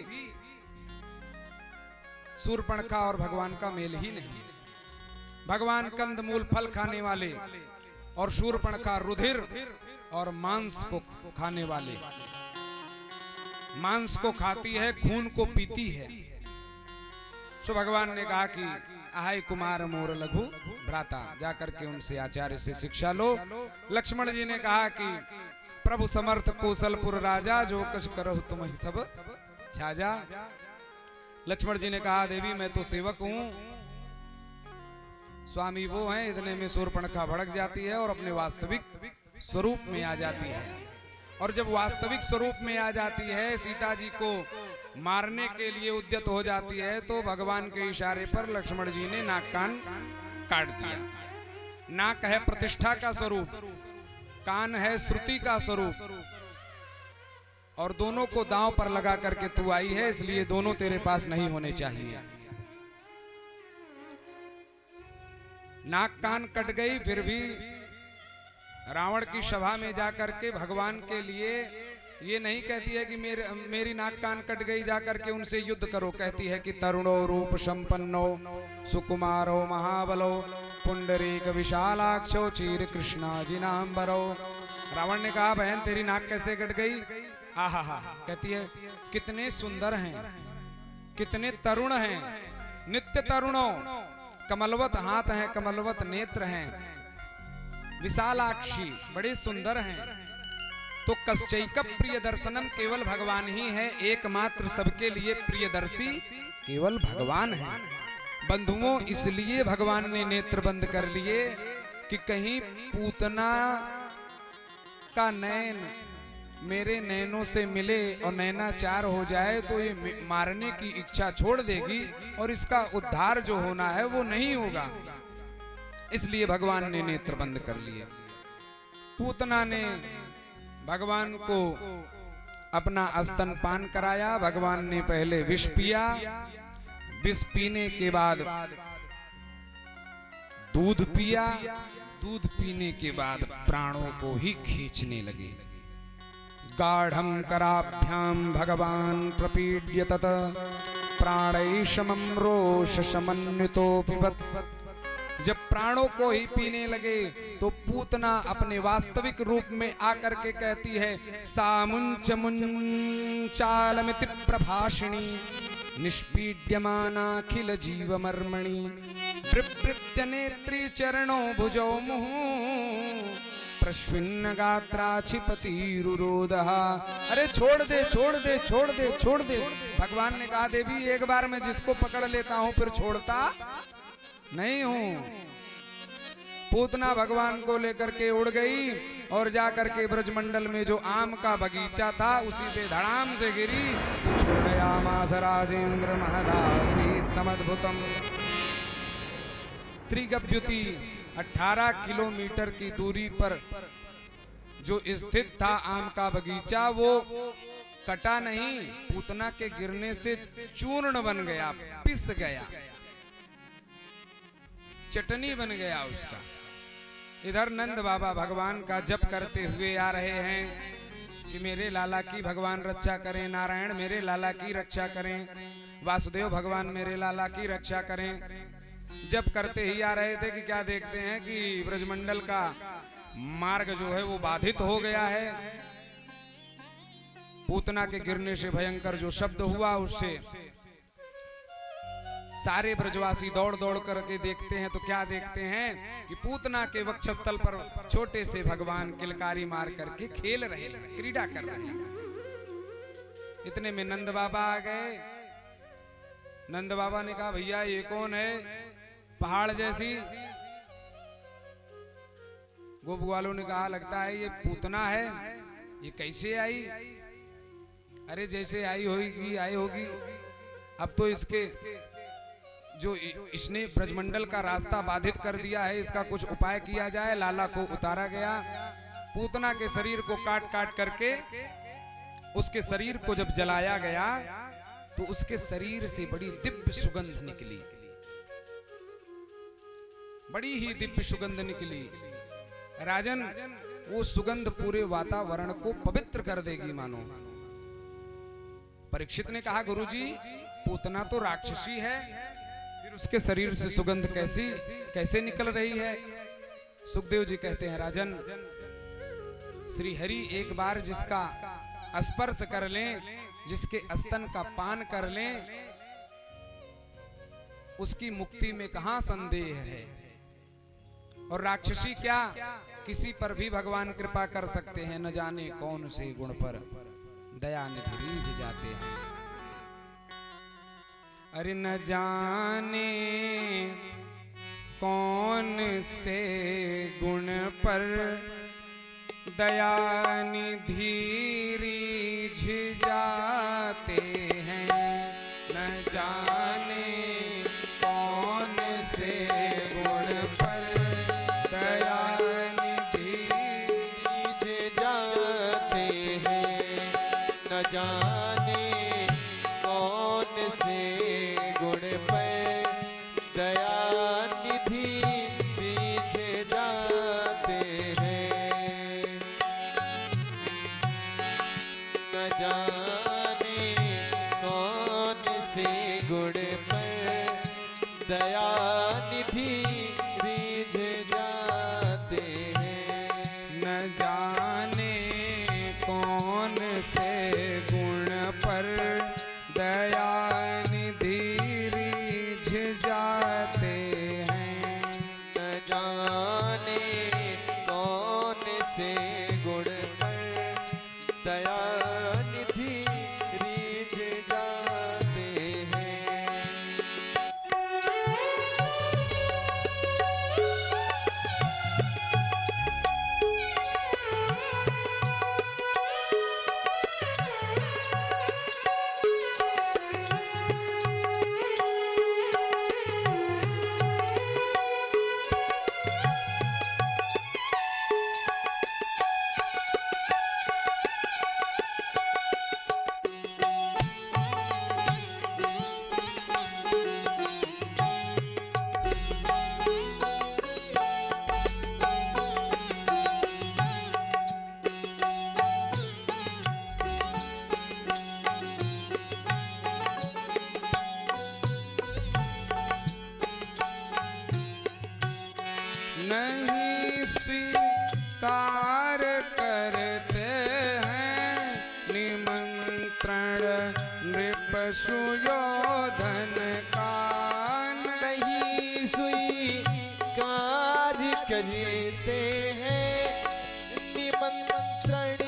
शूर्पणखा और भगवान का मेल ही नहीं। भगवान कंदमूल फल खाने वाले और शूर्पणखा रुधिर और मांस को खाने वाले। मांस को खाती है, खून को पीती है। सो भगवान ने कहा कि आहाय कुमार मोर लघु भ्राता, जाकर के उनसे आचार्य से शिक्षा लो। लक्ष्मण जी ने कहा कि प्रभु समर्थ कौशलपुर राजा, जो कछ करो तुम ही सब छाजा। लक्ष्मण जी ने कहा देवी मैं तो सेवक हूं, स्वामी वो हैं। इतने में शूर्पणखा भड़क जाती है और अपने वास्तविक स्वरूप में आ जाती है। और जब वास्तविक स्वरूप में आ जाती है, सीता जी को मारने के लिए उद्यत हो जाती है, तो भगवान के इशारे पर लक्ष्मण जी ने नाक कान काट दिया। नाक है प्रतिष्ठा का स्वरूप, कान है श्रुति का स्वरूप। और दोनों को दांव पर लगा करके तू आई है, इसलिए दोनों तेरे पास नहीं होने चाहिए। नाक कान कट गई, फिर भी रावण की सभा में जाकर के भगवान के लिए ये नहीं कहती है कि मेरी नाक कान कट गई, जाकर के उनसे युद्ध करो। कहती है कि तरुणो रूप संपन्नो सुकुमारो महाबलो पुंडरीक विशालाक्षो चीर कृष्णा जिनांबरो। रावण ने कहा बहन तेरी नाक कैसे कट गई? आहा हा। कहती है कितने सुंदर हैं, कितने तरुण हैं, नित्य तरुणों, कमलवत हाथ हैं, कमलवत नेत्र हैं, विशालाक्षी बड़े सुंदर हैं। तो कश्चैक प्रिय दर्शनम, केवल भगवान ही है एकमात्र सबके लिए प्रियदर्शी, केवल भगवान है। बंधुओं इसलिए भगवान ने नेत्र बंद कर लिए कि कहीं पूतना का नयन मेरे नैनों से मिले और नैनाचार हो जाए तो ये मारने की इच्छा छोड़ देगी और इसका उद्धार जो होना है वो नहीं होगा। इसलिए भगवान ने नेत्र बंद कर लिए। पूतना ने भगवान को अपना स्तनपान कराया। भगवान ने पहले विष पिया, विष पीने के बाद दूध पिया, दूध पीने के बाद प्राणों को ही खींचने लगे। गाढ़ं कराभ्याम भगवान प्रपीड्य तत प्राणैशमं रोष समन्वितो पिबत। जब प्राणों को ही पीने लगे तो पूतना अपने वास्तविक रूप में आकर के कहती है सामुंच मुंचालमिति प्रभाषिणी निष्पीड्यमानाखिल जीवमर्मणि प्रवृत्य नेत्री चरणों भुजौ मुहुः प्रश्विन्न गात्रा क्षिपतिरुरोधः। अरे छोड़ दे छोड़ दे छोड़ दे छोड़ दे। भगवान ने कहा देवी एक बार मैं जिसको पकड़ लेता हूं फिर छोड़ता नहीं हूं। पूतना भगवान को लेकर के उड़ गई और जाकर के ब्रजमंडल में जो आम का बगीचा था उसी पे धड़ाम से गिरी तो छोड़यामास राजेंद्र महदासीतमद्भुतम। त्रिगभ्युति 18 किलोमीटर की दूरी पर जो स्थित था आम का बगीचा वो कटा नहीं, पूतना के गिरने से चूर्ण बन गया, पिस गया, चटनी बन गया उसका। इधर नंद बाबा भगवान का जप करते हुए आ रहे हैं। कि मेरे लाला की भगवान रक्षा करें, नारायण मेरे लाला की रक्षा करें, वासुदेव भगवान मेरे लाला की रक्षा करें। जब करते ही आ रहे थे कि क्या देखते हैं कि ब्रजमंडल का मार्ग जो है वो बाधित हो गया है। पूतना के गिरने से भयंकर जो शब्द हुआ उससे सारे ब्रजवासी दौड़ दौड़ करके देखते हैं तो क्या देखते हैं कि पूतना के वक्षस्थल पर छोटे से भगवान किलकारी मार करके खेल रहे हैं, क्रीड़ा कर रहे हैं। इतने में नंद बाबा आ गए। नंद बाबा ने कहा भैया ये कौन है पहाड़ जैसी? गोप वालों ने कहा लगता है ये पूतना है, ये कैसे आई? अरे जैसे आई होगी। अब तो इसके जो इसने ब्रजमंडल का रास्ता बाधित कर दिया है, इसका कुछ उपाय किया जाए। लाला को उतारा गया, पूतना के शरीर को काट काट करके उसके शरीर को जब जलाया गया तो उसके शरीर से बड़ी दिव्य सुगंध निकली, बड़ी ही दिव्य सुगंध निकली। राजन वो सुगंध पूरे वातावरण को पवित्र कर देगी मानो। परीक्षित ने कहा गुरुजी पूतना तो राक्षसी है, फिर उसके शरीर से सुगंध कैसे निकल रही है? सुखदेव जी कहते हैं राजन श्री हरि एक बार जिसका स्पर्श कर लें, जिसके स्तन का पान कर लें, उसकी मुक्ति में कहां संदेह है। और राक्षसी क्या, किसी पर भी भगवान कृपा कर सकते हैं, न जाने कौन से गुण पर दया निधि रीझ जाते हैं। अरे न जाने कौन से गुण पर दया निधि रीझ जाते हैं, न जाने कौन से गुण पर दया निधि रीझ जाते हैं, न जाने कौन से गुण पर दया निधि रीझ जाते हैं, न जाने कौन से गुण पर दया निधि रीझ जाते हैं, न जाने कौन से गुण पर दया निधि रीझ जाते हैं, न जाने कौन से गुण पर दया निधि रीझ जाते हैं। नहीं स्वीकार करते हैं निमंत्रण नृप सुयोधन का, नहीं स्वीकार करते हैं निमंत्रण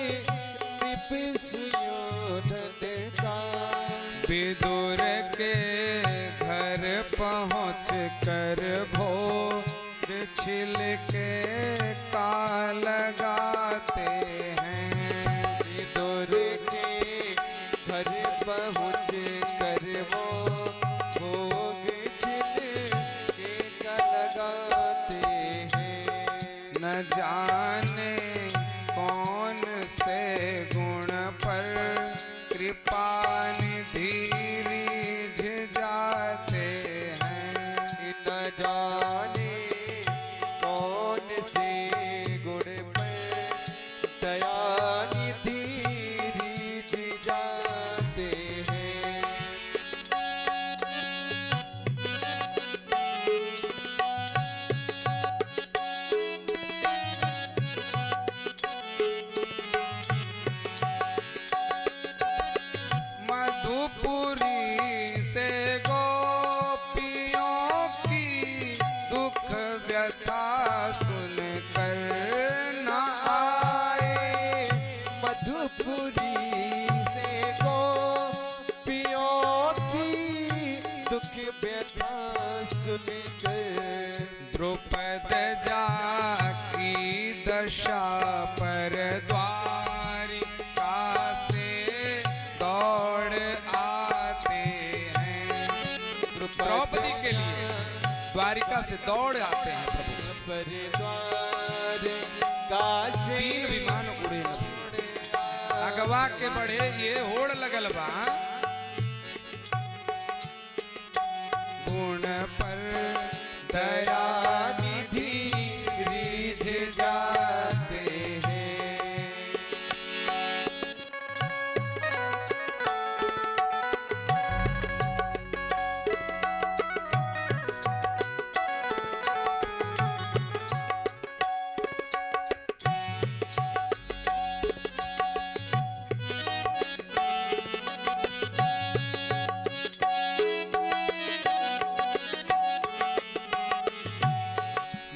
नृप सुयोधन का, विदुर के घर पहुँच कर भोग छिल के का लगाते हैं, विदुर के घर पहुँच कर वो भोग छिल के का लगाते हैं, न जाने कौन से गुण पर कृपा निधि रीझ जाते हैं, न जाने कौन से गुण पर दया निधि मधुपुरी से गोपियों की दुख व्यथा सुनकर न आए। मधुपुरी से गोपियों की दुख व्यथा सुनकर द्रौपद जाकी दशा पर द्वारिका से दौड़ आते हैं। द्रौपदी के लिए द्वारिका से दौड़ आते हैं प्रभु। पर द्वारिका से 3 विमान उड़े अगवा के बढ़े ये होड़ लगल बा। गुण पर दया निधि रिझ जाते हैं।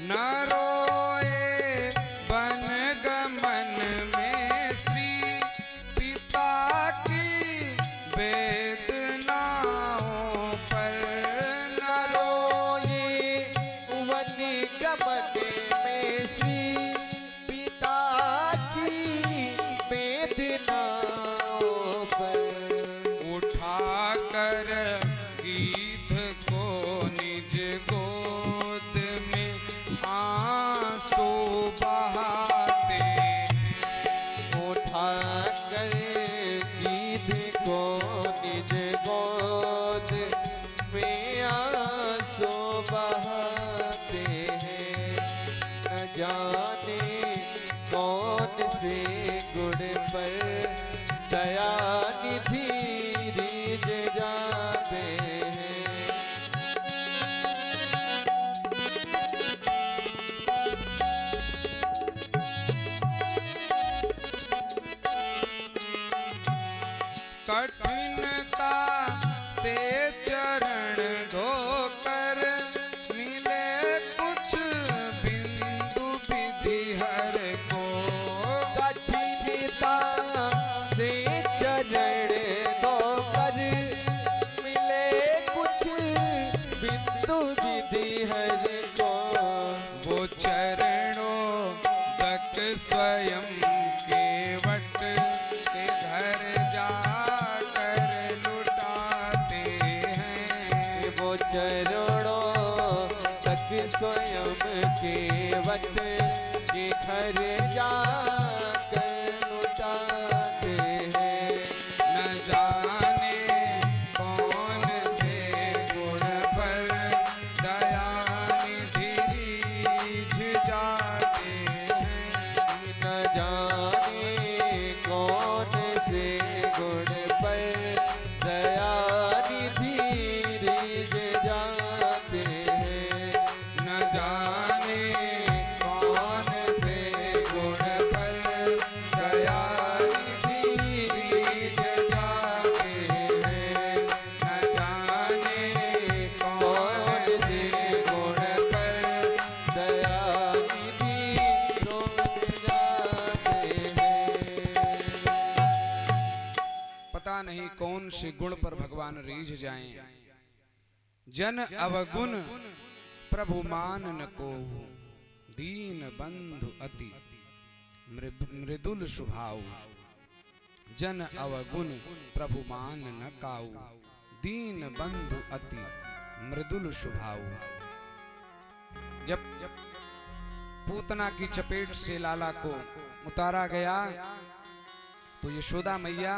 न रोए वन गमन में श्री पिता की वेदनाओं पर। न रोए वन गमन में श्री पिता की वेदनाओं पर। उठा कर गीत को निज गोद में आंसू बहाते हैं। उठा कर गीत को निज गोद में आंसू बहाते हैं। न जाने कौन से गुण पर दया निधि रिझ जाते हैं। कठिनता से चरण धोकर मिले कुछ बिंदु विधि हर को। कठिनता से चरण धोकर मिले कुछ बिंदु विधि हर को। वो चरणों तक स्वयं केवट के घर जाकर लुटाते हैं। वो चरणों तक स्वयं केवट के घर जाकर लुटाते हैं। न जाने कौन से गुण पर दया निधि रिझ जाते हैं। न जाने कौन से गुण पर दया निधि रिझ जाते हैं। न जाने कौन से गुण पर दया निधि रिझ जाते हैं। न जाने कौन से गुण पर दया निधि रोज जाते हैं। पता नहीं कौन से गुण पर भगवान रीझ जाएं। जन अवगुण प्रभु मान न को दीन बंधु अति मृदुल स्वभाव। जन अवगुण प्रभु मान न काऊ दीन बंधु अति मृदुल स्वभाव। जब पूतना की चपेट से लाला को उतारा गया तो यशोदा मैया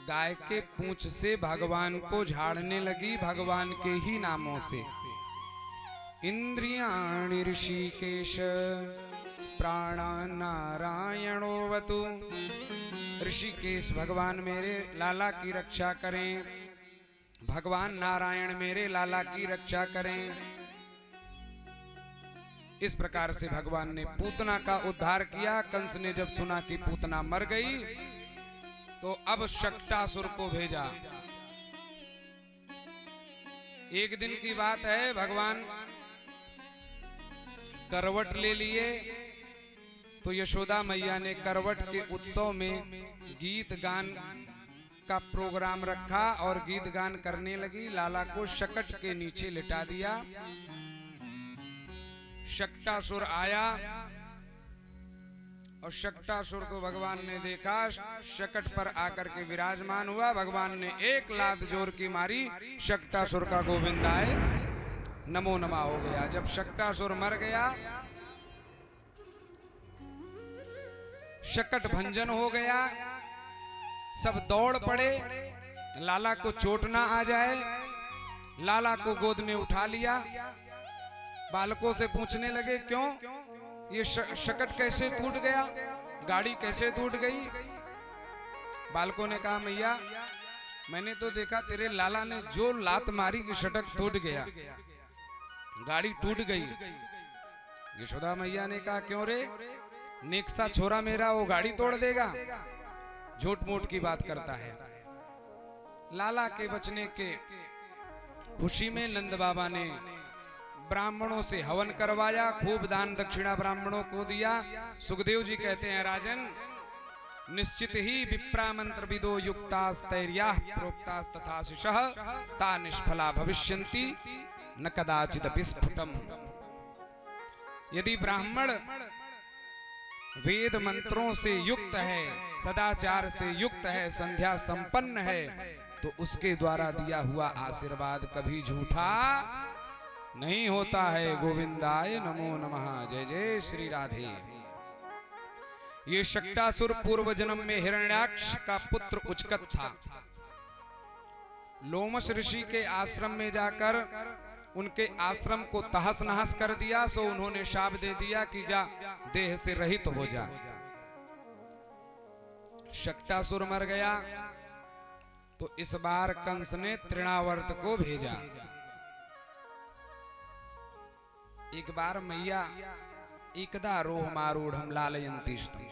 गाय के पूंछ से भगवान को झाड़ने लगी भगवान के ही नामों से। इंद्रियाणि ऋषिकेश प्राणा नारायणोवतु। ऋषिकेश भगवान मेरे लाला की रक्षा करें। भगवान नारायण मेरे लाला की रक्षा करें। इस प्रकार से भगवान ने पूतना का उद्धार किया। कंस ने जब सुना कि पूतना मर गई तो अब शक्टासुर को भेजा। एक दिन की बात है, भगवान करवट ले लिए तो यशोदा मैया ने करवट के उत्सव में गीत गान का प्रोग्राम रखा और गीत गान करने लगी। लाला को शकट के नीचे लिटा दिया। शक्टासुर आया और शक्टासुर को भगवान ने देखा, शकट पर आकर के विराजमान हुआ। भगवान ने एक लात जोर की मारी, शक्टासुर का गोविंदाय नमो नमः हो गया। जब शक्टासुर मर गया, शकट भंजन हो गया, सब दौड़ पड़े, लाला को चोट ना आ जाए। लाला को गोद में उठा लिया। बालकों से पूछने लगे, क्यों ये शकट कैसे टूट गया, गाड़ी कैसे टूट गई? बालकों ने कहा, मैया मैंने तो देखा तेरे लाला ने जो लात मारी कि शकट टूट गया, गाड़ी टूट गई। यशोदा मैया ने कहा, क्यों रे, नेक्सा छोरा मेरा वो गाड़ी तोड़ देगा? झूठ मूठ की बात करता है। लाला के बचने के खुशी में नंद बाबा ने ब्राह्मणों से हवन करवाया, खूब दान दक्षिणा ब्राह्मणों को दिया। सुखदेव जी कहते हैं, राजन निश्चित ही विप्रा मंत्र विदो युक्तास्तैर्या प्रोक्तास तथा शिशः ता निष्फला भविष्यन्ति न कदाचित विस्फुटम। यदि ब्राह्मण वेद मंत्रों से युक्त है, सदाचार से युक्त है, संध्या संपन्न है, तो उसके द्वारा दिया हुआ आशीर्वाद कभी झूठा नहीं होता है। गोविंदाय नमो नमः। जय जय श्री राधे। ये शक्टासुर पूर्व जन्म में हिरण्याक्ष का पुत्र उचकत था। लोमश ऋषि के आश्रम में जाकर उनके आश्रम को तहस नहस कर दिया, सो उन्होंने शाप दे दिया कि जा देह से रहित हो जा। शक्टासुर मर गया तो इस बार कंस ने तृणावर्त को भेजा। एक बार मैया एकदा रोह मारूढ़ लालयंती स्तुति,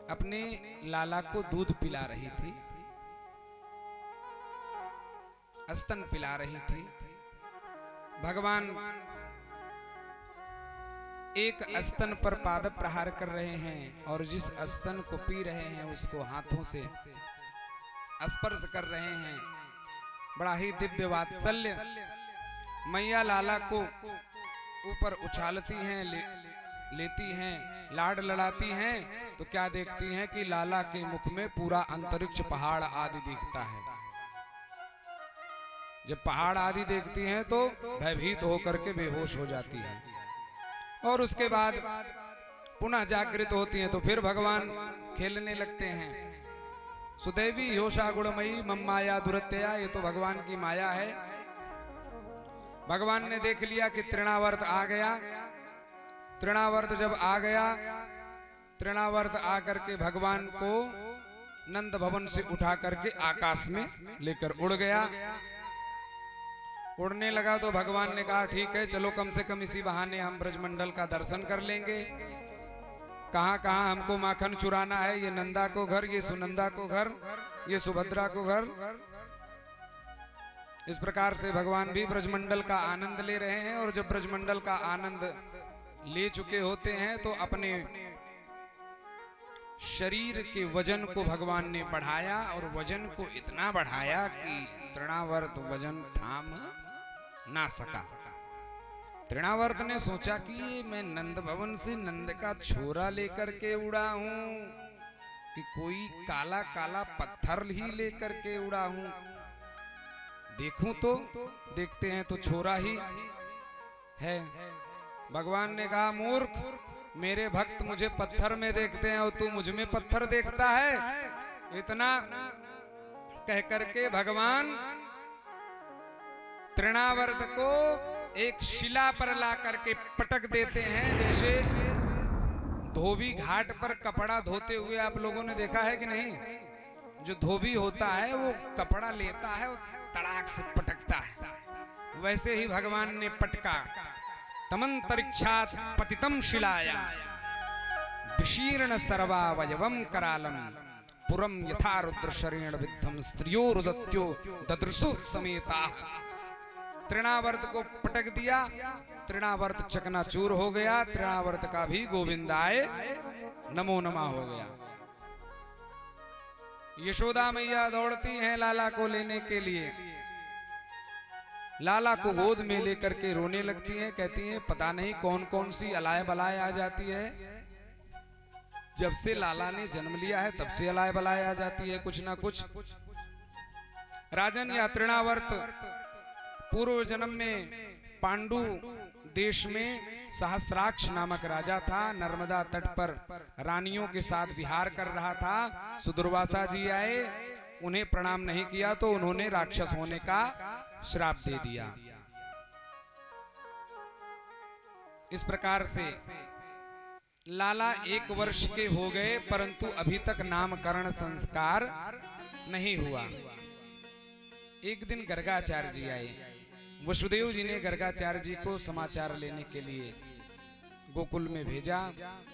अपने लाला को दूध पिला रही थी, स्तन पिला रही थी। भगवान एक स्तन पर पाद प्रहार कर रहे हैं और जिस स्तन को पी रहे हैं उसको हाथों से स्पर्श कर रहे हैं। बड़ा ही दिव्य वात्सल्य। मैया लाला को ऊपर उछालती हैं, लेती हैं, लाड लड़ाती हैं, तो क्या देखती हैं कि लाला के मुख में पूरा अंतरिक्ष पहाड़ आदि दिखता है। जब पहाड़ आदि देखती हैं तो भयभीत होकर के बेहोश हो जाती है और उसके बाद पुनः जागृत होती हैं तो फिर भगवान खेलने लगते हैं। सुदैवी योषा गुणमयी मम्माया दुरत्यया, ये तो भगवान की माया है। भगवान ने देख लिया कि तृणावर्त आ गया। तृणावर्त जब आ गया, तृणावर्त आकर के भगवान को नंद भवन से उठा करके आकाश में लेकर उड़ गया। उड़ने लगा तो भगवान ने कहा, ठीक है चलो, कम से कम इसी बहाने हम ब्रजमंडल का दर्शन कर लेंगे। कहाँ कहाँ हमको माखन चुराना है, ये नंदा को घर, ये सुनंदा को घर, ये सुभद्रा को घर। इस प्रकार से भगवान भी ब्रजमंडल का आनंद ले रहे हैं और जब ब्रजमंडल का आनंद ले चुके होते हैं तो अपने शरीर के वजन को भगवान ने बढ़ाया और वजन को इतना बढ़ाया कि तृणावर्त वजन थाम ना सका। तृणावर्त ने सोचा कि मैं नंद भवन से नंद का छोरा लेकर के उड़ा हूं कि कोई काला काला पत्थर ही लेकर के उड़ा हूं। देखूं तो देखते हैं तो छोरा ही है। भगवान ने कहा, मूर्ख, मेरे भक्त मुझे पत्थर में देखते हैं और तू मुझ में पत्थर देखता है। इतना कह करके भगवान तृणावर्त को एक शिला पर ला करके पटक देते हैं। जैसे धोबी घाट पर कपड़ा धोते हुए आप लोगों ने देखा है कि नहीं? जो धोबी होता है वो कपड़ा लेता है और तड़ाक से पटकता है, वैसे ही भगवान ने पटका। तमंतरिक्षात् पतितम शिलाया विशीर्ण सर्वावयवम करालम पुरम यथा रुद्र शरेण विद्धम स्त्रियो रुदत्यो ददृशु समेता। तृणावर्त को पटक दिया, तृणावर्त चकनाचूर हो गया, तृणावर्त का भी गोविंदाय नमो नमः हो गया। यशोदा मैया दौड़ती हैं लाला को लेने के लिए, लाला को गोद में लेकर के रोने लगती हैं, कहती हैं पता नहीं कौन कौन सी अलाय बलाय आ जाती है। जब से लाला ने जन्म लिया है तब से अलाय बलाय आ जाती है कुछ ना कुछ। राजन या तृणावर्त पूर्व जन्म में पांडु देश में सहस्राक्ष नामक राजा था, नर्मदा तट पर रानियों के साथ विहार कर रहा था। सुदुर्वासा जी आए, उन्हें प्रणाम नहीं किया तो उन्होंने राक्षस होने का श्राप दे दिया। इस प्रकार से लाला 1 वर्ष के हो गए, परंतु अभी तक नामकरण संस्कार नहीं हुआ। एक दिन गर्गाचार्य जी आए, वसुदेव जी ने गर्गाचार्य जी को समाचार लेने के लिए गोकुल में भेजा।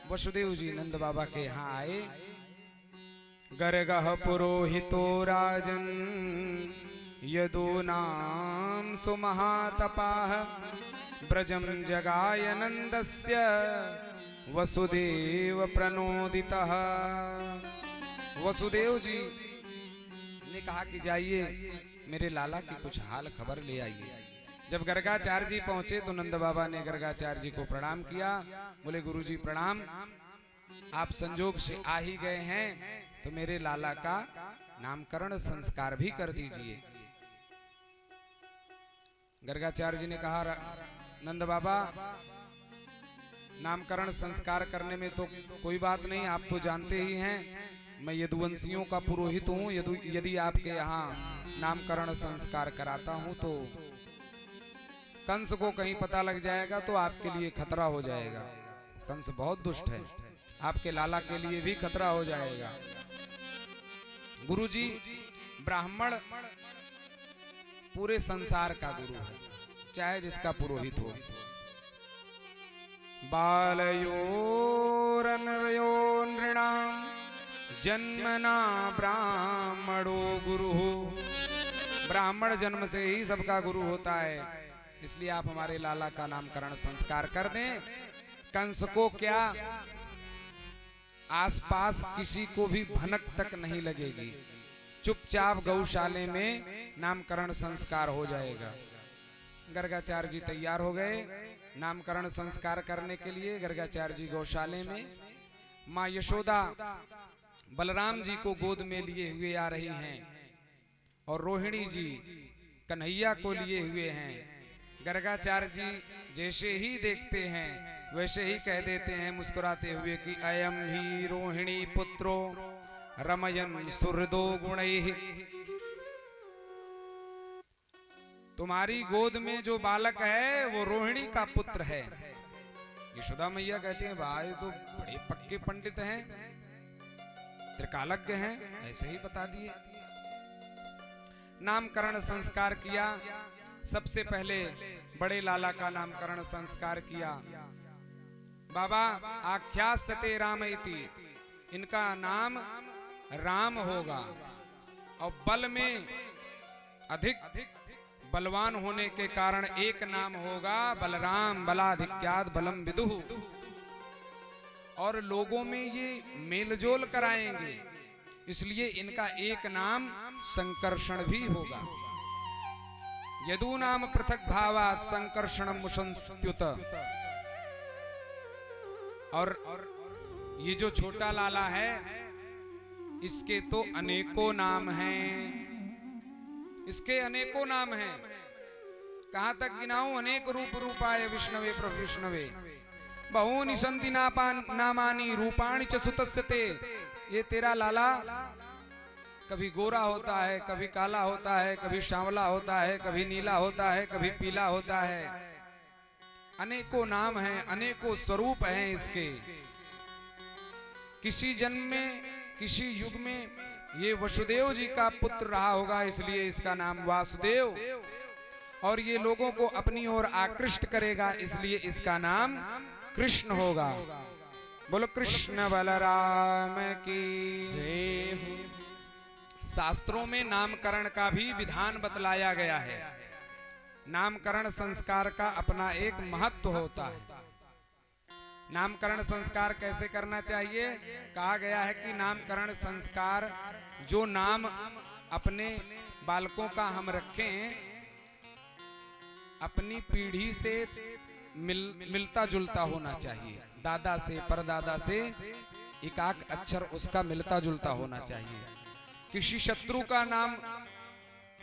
वसुदेव जी नंद बाबा के यहाँ आए। गर्गः पुरोहितो राजन यदूनां सुमहातपाः ब्रजं जगाय नंदस्य वसुदेव प्रणोदितः। वसुदेव जी ने कहा कि जाइए मेरे लाला की कुछ हाल खबर ले आइए। जब गर्गाचार्य जी पहुंचे तो नंद बाबा ने गर्गाचार्य जी को प्रणाम किया। बोले गुरुजी प्रणाम, आप संजोग से आ ही गए हैं तो मेरे लाला का नामकरण संस्कार भी कर दीजिए। गर्गाचार्य जी ने कहा नंद बाबा नामकरण संस्कार करने में तो कोई बात नहीं, आप तो जानते ही हैं मैं यदुवंशियों का पुरोहित हूँ। यदि आपके यहाँ नामकरण संस्कार कराता हूँ तो कंस को कहीं पता लग जाएगा तो आपके लिए खतरा हो जाएगा। कंस बहुत दुष्ट है, आपके लाला के लिए भी खतरा हो जाएगा। गुरुजी ब्राह्मण पूरे संसार का गुरु है, चाहे जिसका पुरोहित हो। बालयोरनयो नृणां जन्मना ब्राह्मणो गुरु। ब्राह्मण जन्म से ही सबका गुरु होता है, इसलिए आप हमारे लाला का नामकरण संस्कार कर दें। कंस को क्या आसपास किसी को भी भनक तक नहीं लगेगी, चुपचाप गौशाले में नामकरण संस्कार हो जाएगा। गर्गाचार्य जी तैयार हो गए नामकरण संस्कार करने के लिए। गर्गाचार्य जी गौशाले में, माँ यशोदा बलराम जी को गोद में लिए हुए आ रही हैं और रोहिणी जी कन्हैया को लिए हुए हैं। गर्गाचार्य जी जैसे ही देखते हैं वैसे ही कह देते हैं मुस्कुराते हुए कि अयम ही रोहिणी पुत्रो रमयन सुहृदो गुणैः। तुम्हारी गोद में जो बालक है वो रोहिणी का पुत्र है। यशोदा मैया कहते हैं भाई तो बड़े पक्के पंडित हैं, त्रिकालज्ञ हैं, ऐसे ही बता दिए। नामकरण संस्कार किया। सबसे पहले बड़े लाला का नामकरण संस्कार किया। बाबा आख्यास्यते राम इति, इनका नाम राम होगा और बल में अधिक बलवान होने के कारण एक नाम होगा बलराम, बलाधिक्याद बलम विदुः। और लोगों में ये मेलजोल कराएंगे, इसलिए इनका एक नाम संकर्षण भी होगा। यदु नाम पृथक भावात संकर्षण मुशंस्त्युत। और ये जो छोटा लाला है इसके तो अनेकों नाम हैं, इसके अनेकों नाम हैं। कहां तक गिनाऊं? अनेक रूप रूपाय विष्णवे प्रभु विष्णवे बहूनि सन्ति नामानि रूपाणि च सुतस्यते। ये तेरा लाला कभी गोरा होता है, कभी काला होता है, कभी सांवला होता है, कभी नीला होता है, कभी पीला होता है। अनेकों नाम हैं, अनेकों स्वरूप हैं इसके। किसी जन्म में, किसी युग में ये वसुदेव जी का पुत्र रहा होगा, इसलिए इसका नाम वासुदेव। और ये लोगों को अपनी ओर आकृष्ट करेगा, इसलिए इसका नाम कृष्ण होगा। बोलो कृष्ण बलराम की। जय हो। शास्त्रों में नामकरण का भी विधान बतलाया गया है। नामकरण संस्कार का अपना एक महत्व होता है। नामकरण संस्कार कैसे करना चाहिए? कहा गया है कि नामकरण संस्कार जो नाम अपने बालकों का हम रखें, अपनी पीढ़ी से मिलता जुलता होना चाहिए। दादा से परदादा से एकाक अक्षर उसका मिलता जुलता होना चाहिए। किसी शत्रु का नाम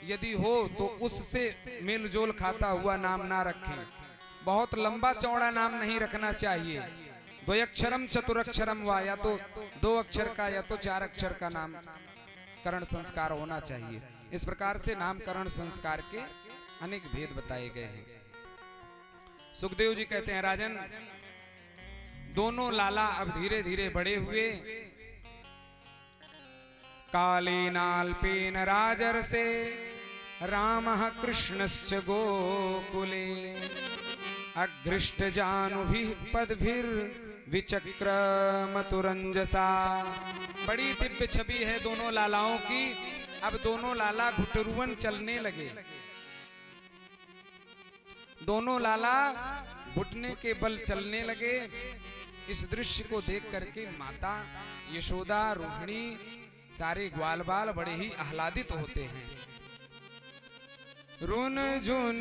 यदि हो तो उससे मेल जोल खाता हुआ नाम ना रखें। बहुत लंबा चौड़ा नाम नहीं रखना चाहिए। द्वयक्षरम चतुरक्षरम वा, या तो 2 अक्षर का या तो 4 अक्षर का नाम करण संस्कार होना चाहिए। इस प्रकार से नामकरण संस्कार के अनेक भेद बताए गए हैं। सुखदेव जी कहते हैं, राजन दोनों लाला अब धीरे धीरे बड़े हुए। कालीनाल्पेन राजर्षे रामः कृष्णश्च गोकुले अघृष्ट जानुभिः पद्भिर्विचक्रमतुरंजसा। बड़ी दिव्य छवि है दोनों लालाओं की। अब दोनों लाला घुटरुवन चलने लगे। दोनों लाला घुटने के बल चलने लगे। इस दृश्य को देख करके माता यशोदा, रोहिणी, सारे ग्वाल बाल बड़े ही आह्लादित होते हैं। रुन झुन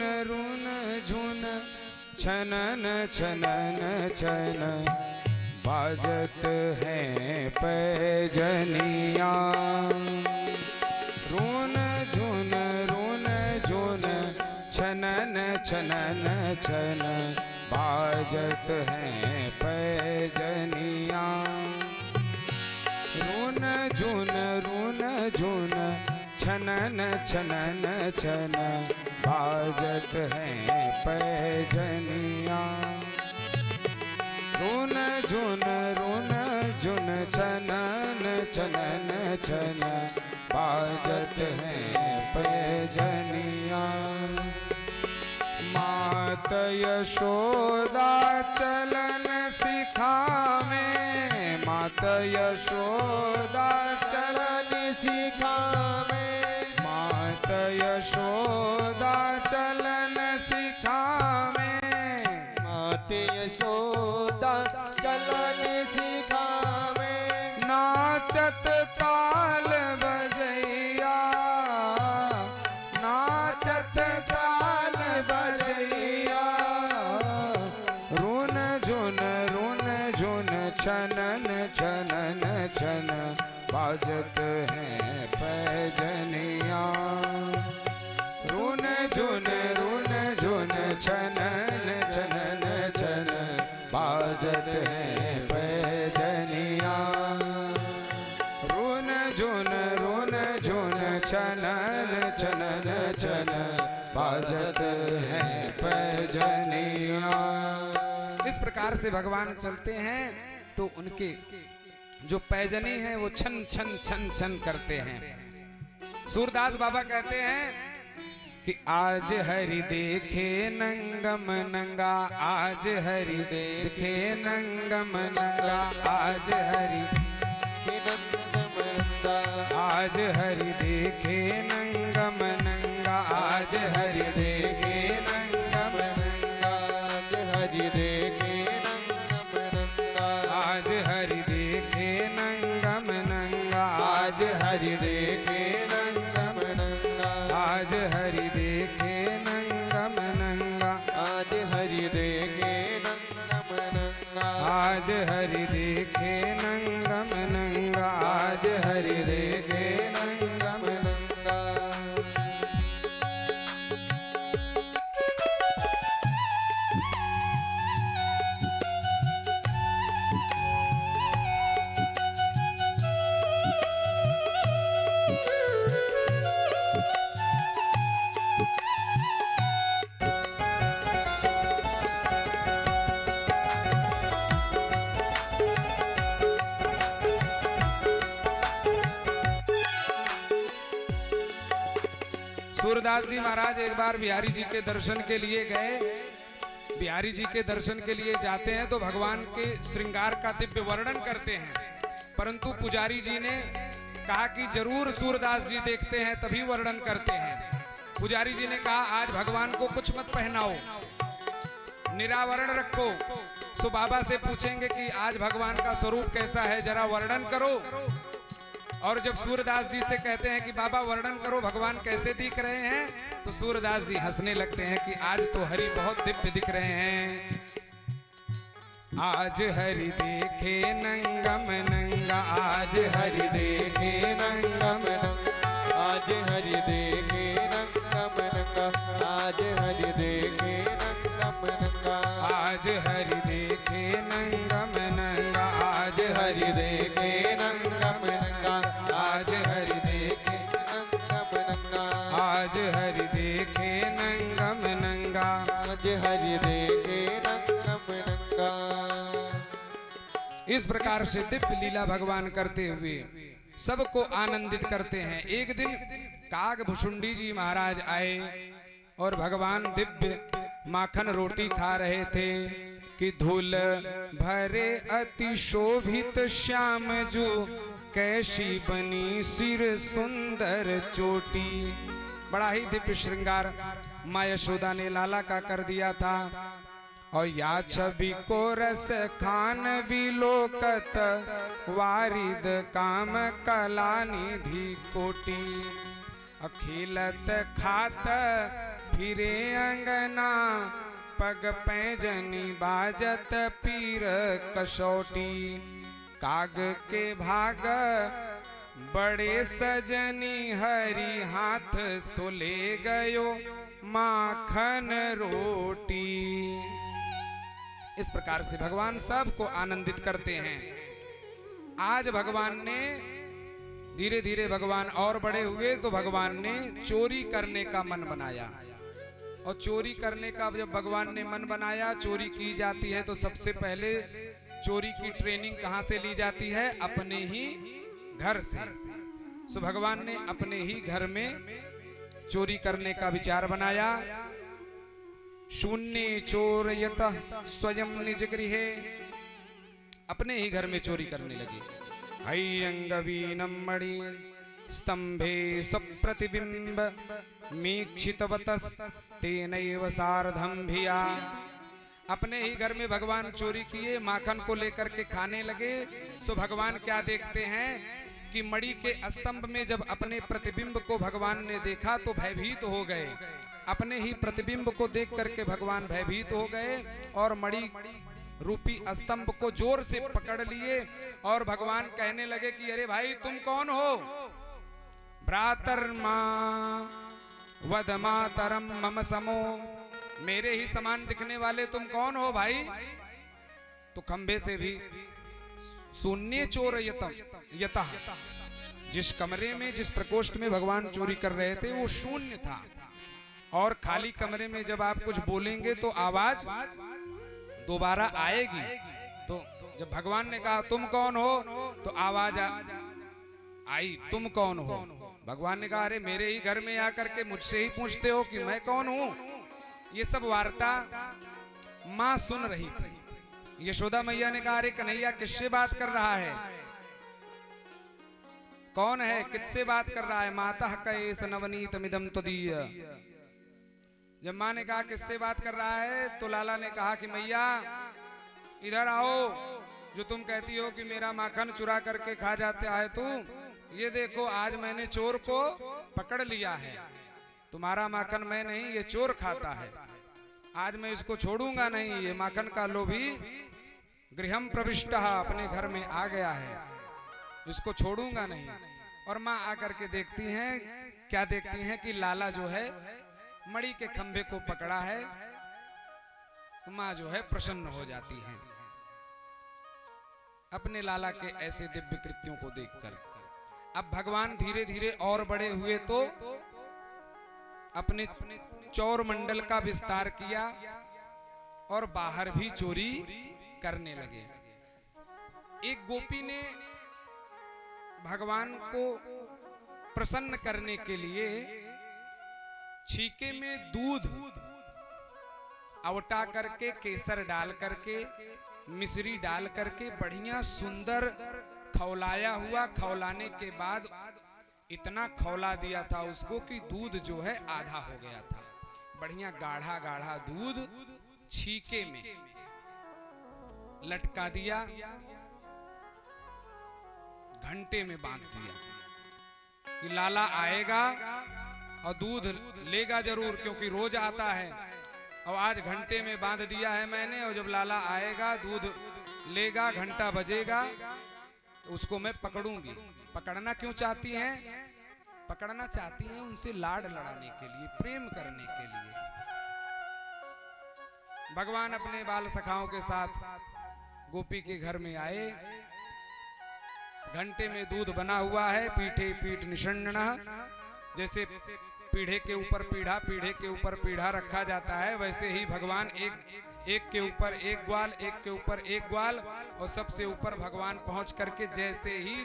छनन छनन छन बाजत है पैजनिया। रुन झुन छनन छनन छन बाजत है पैजनिया। रुन झुन छनन छनन छन बाजत है पैजनिया। रुन झुन छनन छनन छन बाजत है पैजनिया। मात यशोदा चलन सिखावे, मात यशोदा चलन सिखावे, मात यशोदा चलन सिखावे, मात यशोदा चलन सिखावे। नाचत ताल बजैया, नाचत ताल बजैया। रुन झुन छनन छनन छन बाजत है पैजनिया। रुन झुन छनन छनन छन बाजत है पैजनिया। रुन झुन छनन छनन छन बाजत है पैजनिया। इस प्रकार से भगवान चलते हैं तो उनके जो पैजनी है वो छन छन छन छन करते हैं। सूरदास बाबा कहते हैं कि आज हरि देखे नंगम नंगा, आज हरि देखे नंगम नंगा, आज हरि आज हरि देखे नंगम नंगा, आज हरि देखे नंगम नंगा, आज हरि देखे नंगम नंगा, आज हरि देखे नंगम नंगा, आज हरि देखे नंगम नंगा, आज हरि देखे नंगम नंगा, आज हरि देखे नंगम नंगा, आज हरि देखे नंगम नंगा, आज हरि देखे नंगम नंगा। सूरदास जी महाराज एक बार बिहारी जी के दर्शन के लिए गए बिहारी जी के दर्शन के लिए जाते हैं तो भगवान के श्रृंगार का दिव्य वर्णन करते हैं, परंतु पुजारी जी ने कहा कि जरूर सूरदास जी देखते हैं तभी वर्णन करते हैं। पुजारी जी ने कहा आज भगवान को कुछ मत पहनाओ, निरावरण रखो। सो बाबा से पूछेंगे कि आज भगवान का स्वरूप कैसा है, जरा वर्णन करो। और जब सूरदास जी से कहते हैं कि बाबा वर्णन करो भगवान कैसे दिख रहे हैं, तो सूरदास जी हंसने लगते हैं कि आज तो हरि बहुत दिव्य दिख रहे हैं। आज हरि देखे नंगम नंगा, आज हरि देखे नंगम नंगा, आज हरि देखे नंगम नंगा, आज हरि देखे नंगम नंगा, आज हरि देखे नंगम नंगा, आज हरि देखे नंगम नंगा, आज हरि देखे नंगम नंगा, आज हरि देखे नंगम नंगा। आज हरि देखे नंगम नंगा। इस प्रकार से दिव्य लीला भगवान करते हुए सबको आनंदित करते हैं। एक दिन काग भुषुंडी जी महाराज आए और भगवान दिव्य माखन रोटी खा रहे थे कि धूल भरे अति शोभित श्याम जो कैसी बनी सिर सुंदर चोटी। बड़ा ही दिव्य श्रृंगार माँ यशोदा ने लाला का कर दिया था। और या छवि को रस खान विलोकत वारिद काम कला निधि कोटि। अखिलत खात फिरे अंगना पग पैजनी बाजत पीर कसौटी। काग के भाग बड़े सजनी हरि हाथ सुले गयो माखन रोटी। इस प्रकार से भगवान सबको आनंदित करते हैं। आज भगवान ने धीरे धीरे भगवान और बड़े हुए तो भगवान ने चोरी करने का मन बनाया। और चोरी करने का जब भगवान ने मन बनाया, चोरी की जाती है तो सबसे पहले चोरी की ट्रेनिंग कहां से ली जाती है? अपने ही घर से। सो भगवान ने अपने ही घर में चोरी करने का विचार बनाया। शून्य चोरयत स्वयं निज गृहे, अपने ही घर में चोरी करने लगे। हयंगवीनम मणि स्तंभे सप्रतिबिंब मीक्षितवतस तेनैव सार्धम भिया। अपने ही घर में भगवान चोरी किए, माखन को लेकर के खाने लगे। सो भगवान क्या देखते हैं कि मणि के स्तंभ में जब अपने प्रतिबिंब को भगवान ने देखा तो भयभीत हो गए। अपने ही प्रतिबिंब को देख करके भगवान भयभीत हो गए और मणि रूपी स्तंभ को जोर से पकड़ लिए और भगवान कहने लगे कि अरे भाई तुम कौन हो? भ्रातर्मा वद मातरम मम समो, मेरे ही समान दिखने वाले तुम कौन हो भाई? तो खंबे से भी शून्य चोर यतः, जिस कमरे में जिस प्रकोष्ठ में भगवान चोरी कर रहे थे वो शून्य था। और खाली कमरे में जब आप कुछ बोलेंगे तो आवाज दोबारा आएगी। तो जब भगवान ने कहा तुम कौन हो तो आवाज आई तुम कौन हो। भगवान ने कहा अरे मेरे ही घर में आकर के मुझसे ही पूछते हो कि मैं कौन हूं। ये सब वार्ता मां सुन रही थी। यशोदा मैया ने कहा अरे कन्हैया किससे बात कर रहा है? कौन है? किससे बात कर रहा है? माता कैस नवनीत मिदम तदीय। जब मां ने कहा किससे बात कर रहा है तो लाला ने कहा कि मैया इधर आओ, जो तुम कहती हो कि मेरा माखन चुरा करके खा जाता है तू, ये देखो आज मैंने चोर को पकड़ लिया है। तुम्हारा माखन मैं नहीं, ये चोर खाता है। आज मैं इसको छोड़ूंगा नहीं। ये माखन का लोभी गृहम प्रविष्टः, अपने घर में आ गया है, इसको छोड़ूंगा नहीं। और माँ आकर के देखती हैं, क्या देखती हैं कि लाला जो है मणि के खंभे को पकड़ा है। माँ जो है प्रसन्न हो जाती है अपने लाला के ऐसे दिव्य कृत्यों को देखकर। अब भगवान धीरे धीरे और बड़े हुए तो अपने चौर मंडल का विस्तार किया और बाहर भी चोरी करने लगे। एक गोपी ने भगवान को प्रसन्न करने के लिए छीके में दूध अवटा करके, केसर डाल करके, मिश्री डाल करके बढ़िया सुंदर खौलाया हुआ। खौलाने के बाद इतना खौला दिया था उसको कि दूध जो है आधा हो गया था। बढ़िया गाढ़ा गाढ़ा दूध छीके में लटका दिया, घंटे में बांध दिया कि लाला आएगा और दूध लेगा जरूर, क्योंकि रोज आता है। और आज घंटे में बांध दिया है मैंने, और जब लाला आएगा दूध लेगा, घंटा बजेगा, तो उसको मैं पकड़ूंगी। पकड़ना क्यों चाहती हैं? पकड़ना चाहती हैं उनसे लाड लड़ाने के लिए, प्रेम करने के लिए। भगवान अपने बाल सखाओं के साथ गोपी के घर में आए। घंटे में दूध बना हुआ है, पीठे पीठ निषण्णः, जैसे पीढ़े के ऊपर पीढ़ा, पीढ़े के ऊपर पीढ़ा रखा जाता है, वैसे ही भगवान एक के ऊपर एक ग्वाल, एक के ऊपर एक ग्वाल, और सबसे ऊपर भगवान पहुंच करके जैसे ही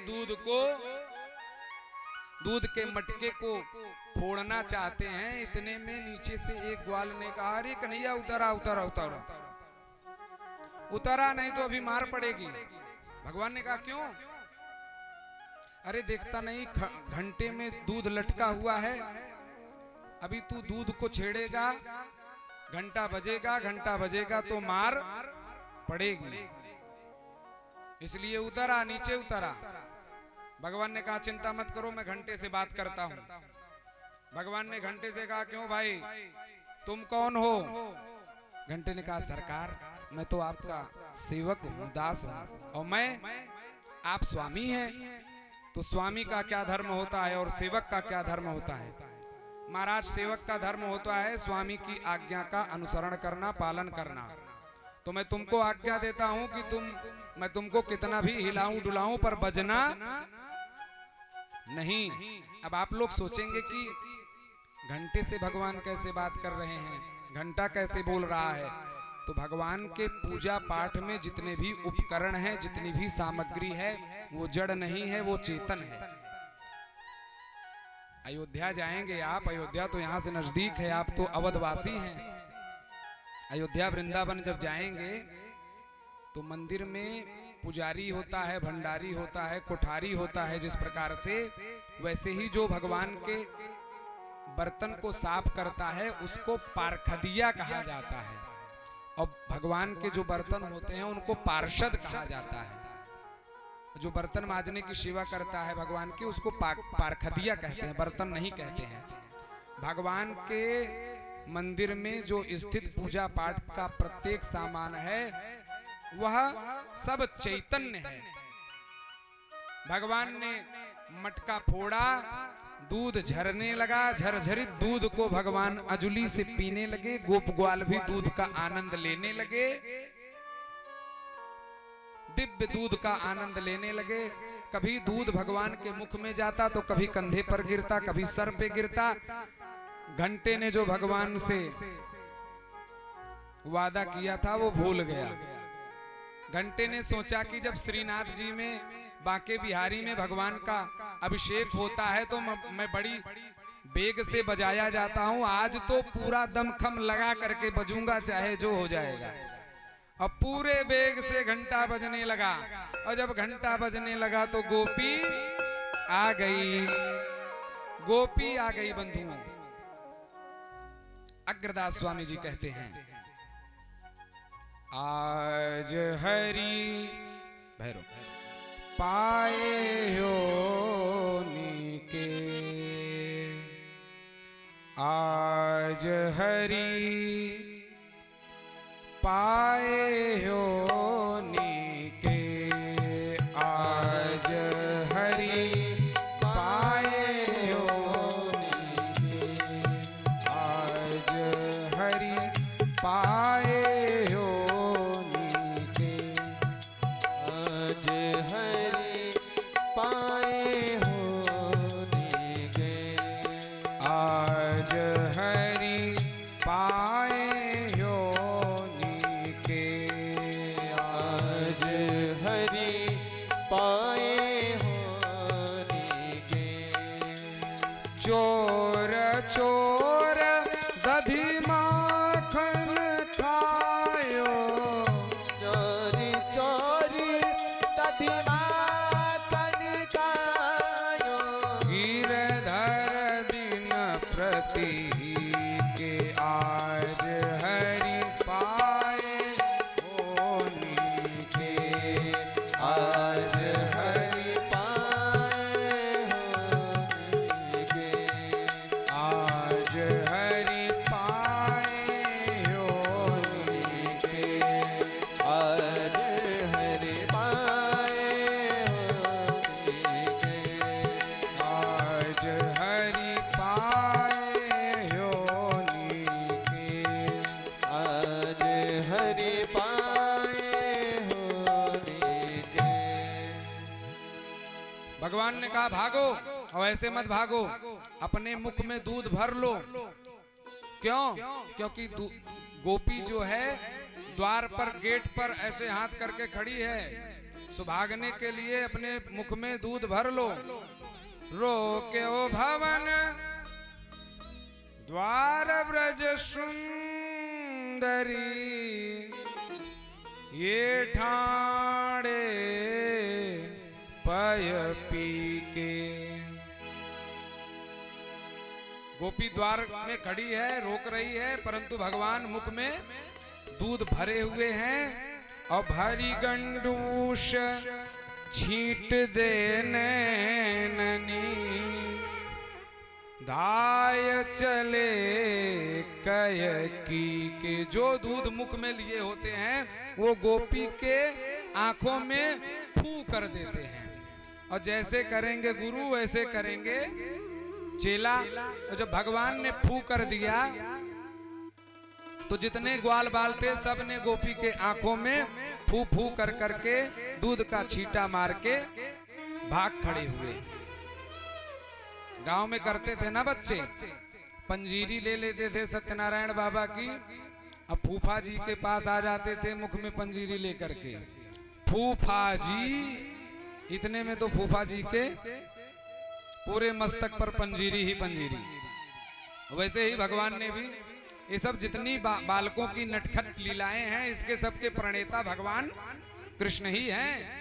दूध के मटके को फोड़ना चाहते हैं, इतने में नीचे से एक ग्वाल ने कहा, अरे कन्हैया उतरा उतरा उतरा। उतरा नहीं तो अभी मार पड़ेगी। भगवान ने कहा क्यों? अरे देखता नहीं घंटे में दूध लटका हुआ है, अभी तू दूध को छेड़ेगा, घंटा बजेगा तो मार पड़ेगी, इसलिए उतरा, नीचे उतरा। भगवान ने कहा चिंता मत करो, मैं घंटे से बात करता हूं। भगवान ने घंटे से कहा क्यों भाई, तुम कौन हो? घंटे ने कहा सरकार, मैं तो आपका सेवक हूं, दास हूं, और मैं आप स्वामी हैं, तो स्वामी का क्या धर्म होता है और सेवक का क्या धर्म होता है? महाराज, सेवक का धर्म होता है स्वामी की आज्ञा का अनुसरण करना, पालन करना। तो मैं तुमको आज्ञा देता हूं कि मैं तुमको कितना भी हिलाऊं डुलाऊं, पर बजना नहीं। अब आप लोग सोचेंगे कि घंटे से भगवान कैसे बात कर रहे हैं, घंटा कैसे बोल रहा है? तो भगवान के पूजा पाठ में जितने भी उपकरण हैं, जितनी भी सामग्री है, वो जड़ नहीं है, वो चेतन है। अयोध्या जाएंगे आप, अयोध्या तो यहाँ से नजदीक है, आप तो अवधवासी हैं। अयोध्या वृंदावन जब जाएंगे तो मंदिर में पुजारी होता है, भंडारी होता है, कोठारी होता है, जिस प्रकार से, वैसे ही जो भगवान के बर्तन को साफ करता है उसको पारखदिया कहा जाता है, और भगवान के जो बर्तन होते हैं उनको पार्षद कहा जाता है। जो बर्तन मांजने की सेवा करता है भगवान की, उसको पारखदिया कहते हैं, बर्तन नहीं कहते हैं। भगवान के मंदिर में जो स्थित पूजा पाठ का प्रत्येक सामान है वह सब चैतन्य है। भगवान ने मटका फोड़ा, दूध झरने लगा, झरझरित दूध को भगवान अजुली से पीने लगे, गोप ग्वाल भी दूध का आनंद लेने लगे, दिव्य दूध का आनंद लेने लगे। कभी दूध भगवान के मुख में जाता तो कभी कंधे पर गिरता, कभी सर पे गिरता। घंटे ने जो भगवान से वादा किया था वो भूल गया। घंटे ने सोचा कि जब श्रीनाथ जी में, बांके बिहारी में भगवान का अभिषेक होता है तो मैं बड़ी बेग से बजाया जाता हूं, आज तो पूरा दमखम लगा करके बजूंगा, चाहे जो हो जाएगा। अब पूरे बेग से घंटा बजने लगा, और जब घंटा बजने लगा तो गोपी आ गई, गोपी आ गई। बंधुओं, अग्रदास स्वामी जी कहते हैं, आज हरि भैरव पाए हो नीके, आज हरि पाए हो नीके, आज हरि पाए हो नीके, आज हरि पाए हो नीके, आज हरि पाए हो नीके, आज हरि पाए हो नीके, आज हरि पाए हो नीके। चोर चोर दधी माखन खा कहा भागो, और ऐसे मत भागो, अपने मुख में दूध भर लो। क्यों? क्योंकि गोपी जो है द्वार पर, गेट पर ऐसे हाथ करके खड़ी है, सो भागने के लिए अपने मुख में दूध भर लो। रोके ओ भवन द्वार ब्रज सुंदरी, ये ठाणे पय पी के। गोपी द्वार में खड़ी है, रोक रही है, परंतु भगवान मुख में दूध भरे हुए हैं और भारी गंडूष छींट देने ननी, धाय चले कय की के। जो दूध मुख में लिए होते हैं वो गोपी के आंखों में फू कर देते हैं, और जैसे करेंगे गुरु वैसे करेंगे चेला। और जब भगवान ने फू कर दिया तो जितने ग्वाल बाल थे सब ने गोपी के आंखों में फू फू कर करके दूध का छींटा मार के भाग खड़े हुए। गांव में करते थे ना बच्चे, पंजीरी ले लेते थे सत्यनारायण बाबा की, अब फूफा जी के पास आ जाते थे मुख में पंजीरी लेकर के। फूफा जी, इतने में तो फूफा जी के पूरे मस्तक पर पंजीरी ही पंजीरी। वैसे ही भगवान ने भी ये सब जितनी बालकों की नटखट लीलाएं हैं, इसके सबके प्रणेता भगवान कृष्ण ही हैं।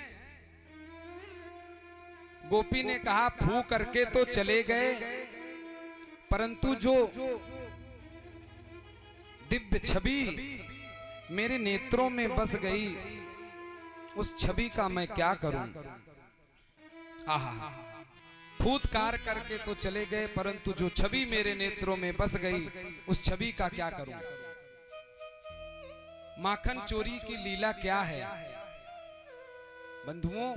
गोपी ने कहा फू करके तो चले गए, परंतु जो दिव्य छवि मेरे नेत्रों में बस गई, उस छवि का मैं क्या करूं। आहा, फूतकार करके तो चले गए, परंतु जो छवि मेरे नेत्रों में बस गई, उस छवि का क्या करूं। माखन चोरी की लीला क्या है बंधुओं?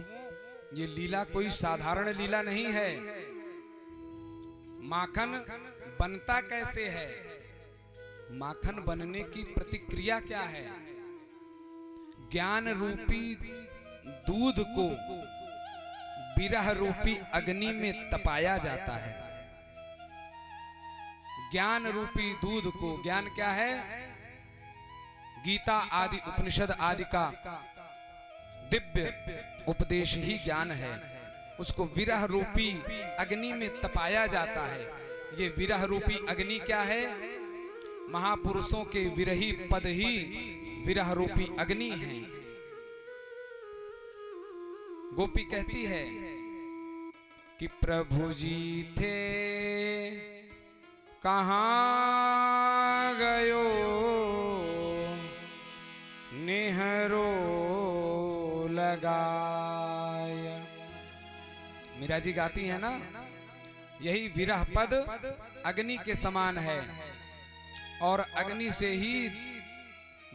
ये लीला कोई साधारण लीला नहीं है। माखन बनता कैसे है, माखन बनने की प्रतिक्रिया क्या है। ज्ञान रूपी दूध को विरह रूपी अग्नि में तपाया जाता है। ज्ञान रूपी दूध को, ज्ञान क्या है? गीता आदि उपनिषद आदि का दिव्य उपदेश ही ज्ञान है। उसको विरह रूपी अग्नि में तपाया जाता है। ये विरह रूपी अग्नि क्या है? महापुरुषों के विरही पद ही विरह रूपी अग्नि है। गोपी कहती है कि प्रभु जी थे कहाँ गयो, निहरो लगाय। मीरा जी गाती है ना, यही विरह पद अग्नि के समान है, और अग्नि से ही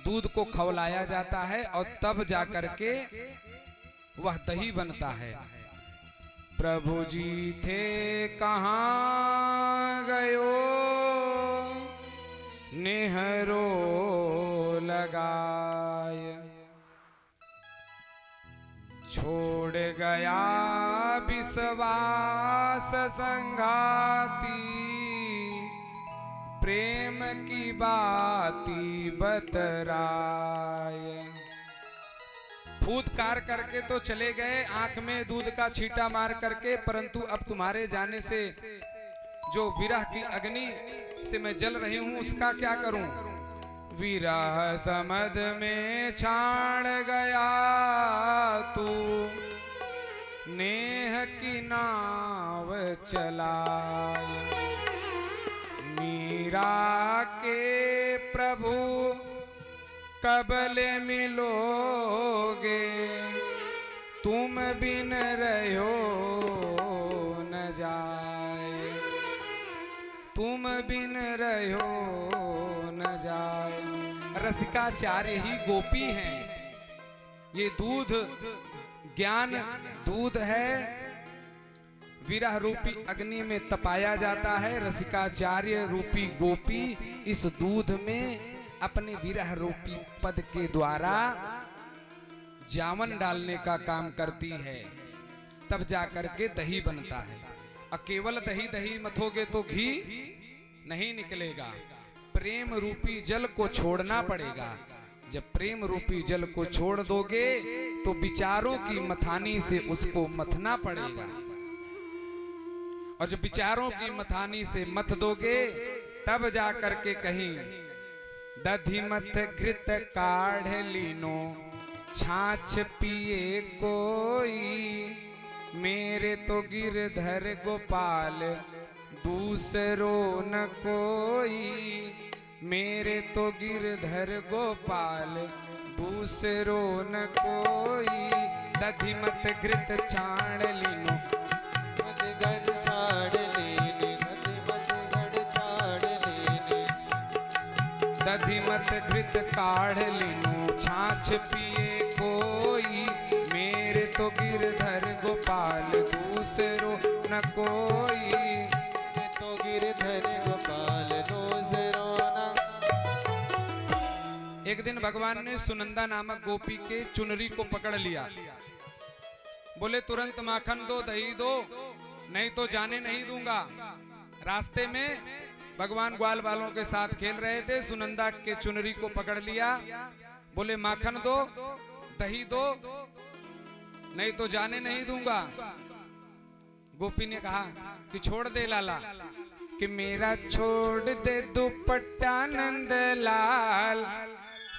दूध को खौलाया जाता है, और तब जाकर के वह दही बनता है। प्रभु जी थे कहाँ गयो, निहरो लगाय। छोड़ गया विश्वास संघाती, प्रेम की बाती बतराय। फूतकार करके तो चले गए, आंख में दूध का छींटा मार करके, परंतु अब तुम्हारे जाने से जो विरह की अग्नि से मैं जल रही हूं, उसका क्या करूं। विरह समद में छाड़ गया तू, नेह की नाव चलाए। मीरा के प्रभु कबले मिलोगे, तुम बिन रहो न जाए, तुम बिन रहो न जाए। रसिकाचार्य ही गोपी हैं। ये दूध ज्ञान दूध है, विरह रूपी अग्नि में तपाया जाता है। रसिकाचार्य रूपी गोपी इस दूध में अपने विरह रूपी पद के द्वारा जामन डालने का काम करती है। तब जाकर के दही बनता है। और केवल दही दही मथोगे तो घी नहीं निकलेगा, प्रेम रूपी जल को छोड़ना पड़ेगा। जब प्रेम रूपी जल को छोड़ दोगे तो विचारों की मथानी से उसको मथना पड़ेगा, और जब विचारों की मथानी से मथ दोगे तब जाकर के कहीं दधि मथ घृत काढ़ लीनो छाछ पिए कोई, मेरे तो गिरधर गोपाल दूसरो न कोई, मेरे तो गिरधर गोपाल दूसरो न कोई। दधि मत घृत छाण लीनो गढ़ छाड़ लेने, दधि मत घृत काढ़ लीनो छाछ पिए कोई, मेरे तो गिरधर गोपाल दूसरो न कोई, तो गिरधर गोपाल दूसरो न। एक दिन भगवान ने सुनंदा नामक गोपी के चुनरी को पकड़ लिया। बोले तुरंत माखन दो, दही दो, नहीं तो जाने नहीं दूंगा। रास्ते में भगवान ग्वाल बालों के साथ खेल रहे थे, सुनंदा के चुनरी को पकड़ लिया। बोले माखन दो, दही दो, नहीं तो जाने नहीं दूंगा। गोपी ने कहा कि छोड़ दे लाला, कि मेरा छोड़ दे दुपट्टा नंदलाल,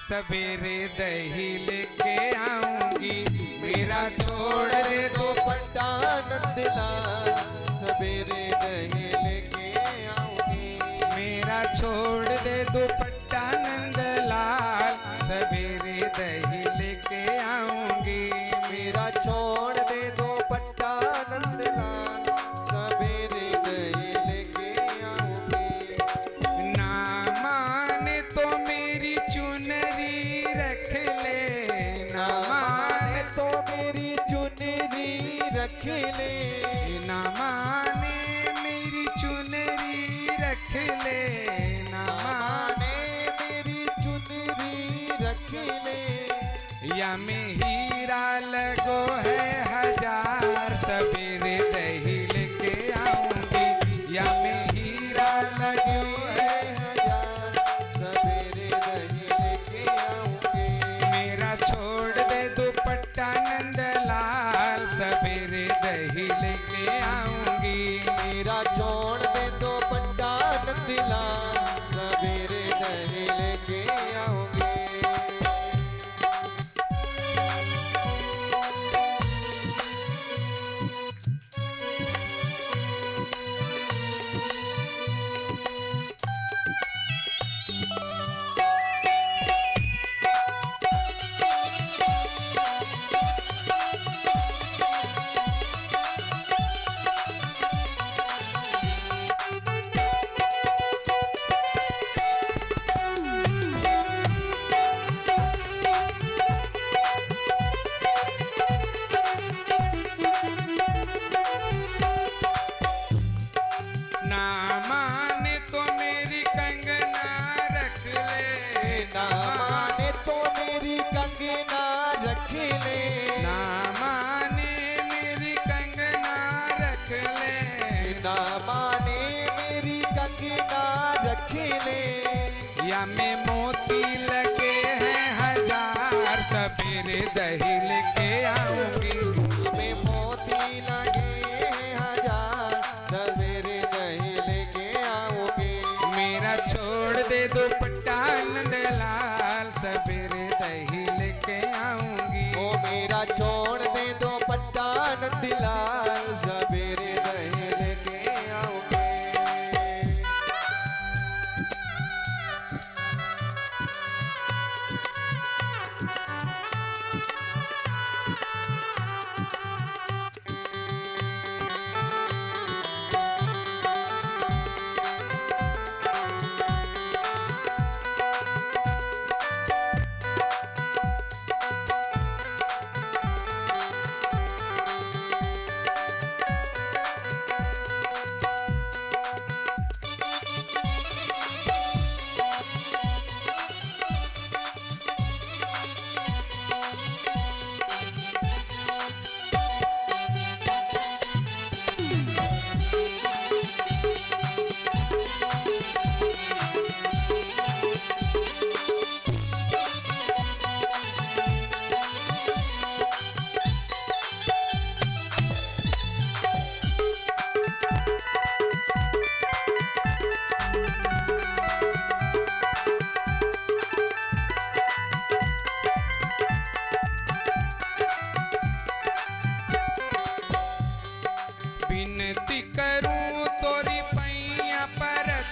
सवेरे दही लेके आऊंगी। मेरा छोड़ दे दुपट्टा नंदलाल, सवेरे दही लेके आऊंगी। मेरा छोड़ दे दुपट्टा नंदलाल, सवेरे दही लेके आऊंगी। मेरा छोड़ दे दुपट्टा नंदलाल, सवेरे दही लेके आऊंगी। ना माने तो मेरी चुनरी रख ले, ना माने तो मेरी चुनरी रख ले, ना माने मेरी चुनरी रख ले, ना माने मेरी चुनरी रख ले। या में हीरा लगो है हजार, सवेरे दही लेके आऊंगी। या में हीरा लगो है हजार, सवेरे दही लेके आऊंगी। मेरा छोड़ दे दुपट्टा नंदलाल, सवेरे दही लेके आऊंगी। मेरा छोड़ दे दुपट्टा नंदलाल, सवेरे दही लेके आऊंगी। ना माने तो मेरी कंगना रख ले, ना माने तो मेरी कंगना रख ले, ना माने मेरी कंगना रख ले, ना माने मेरी कंगना रख ले। या में मोती लगे हैं हजार, सवेरे दही लेके आऊंगी। में मोती लगे हैं हजार, सवेरे दही लेके आऊंगी। मेरा छोड़ दे दुपट्टा नंदलाल, सवेरे दही लेके आऊंगी। ओ मेरा छोड़ दे दुपट्टा नंदलाल, सवेरे दही लेके आऊंगी।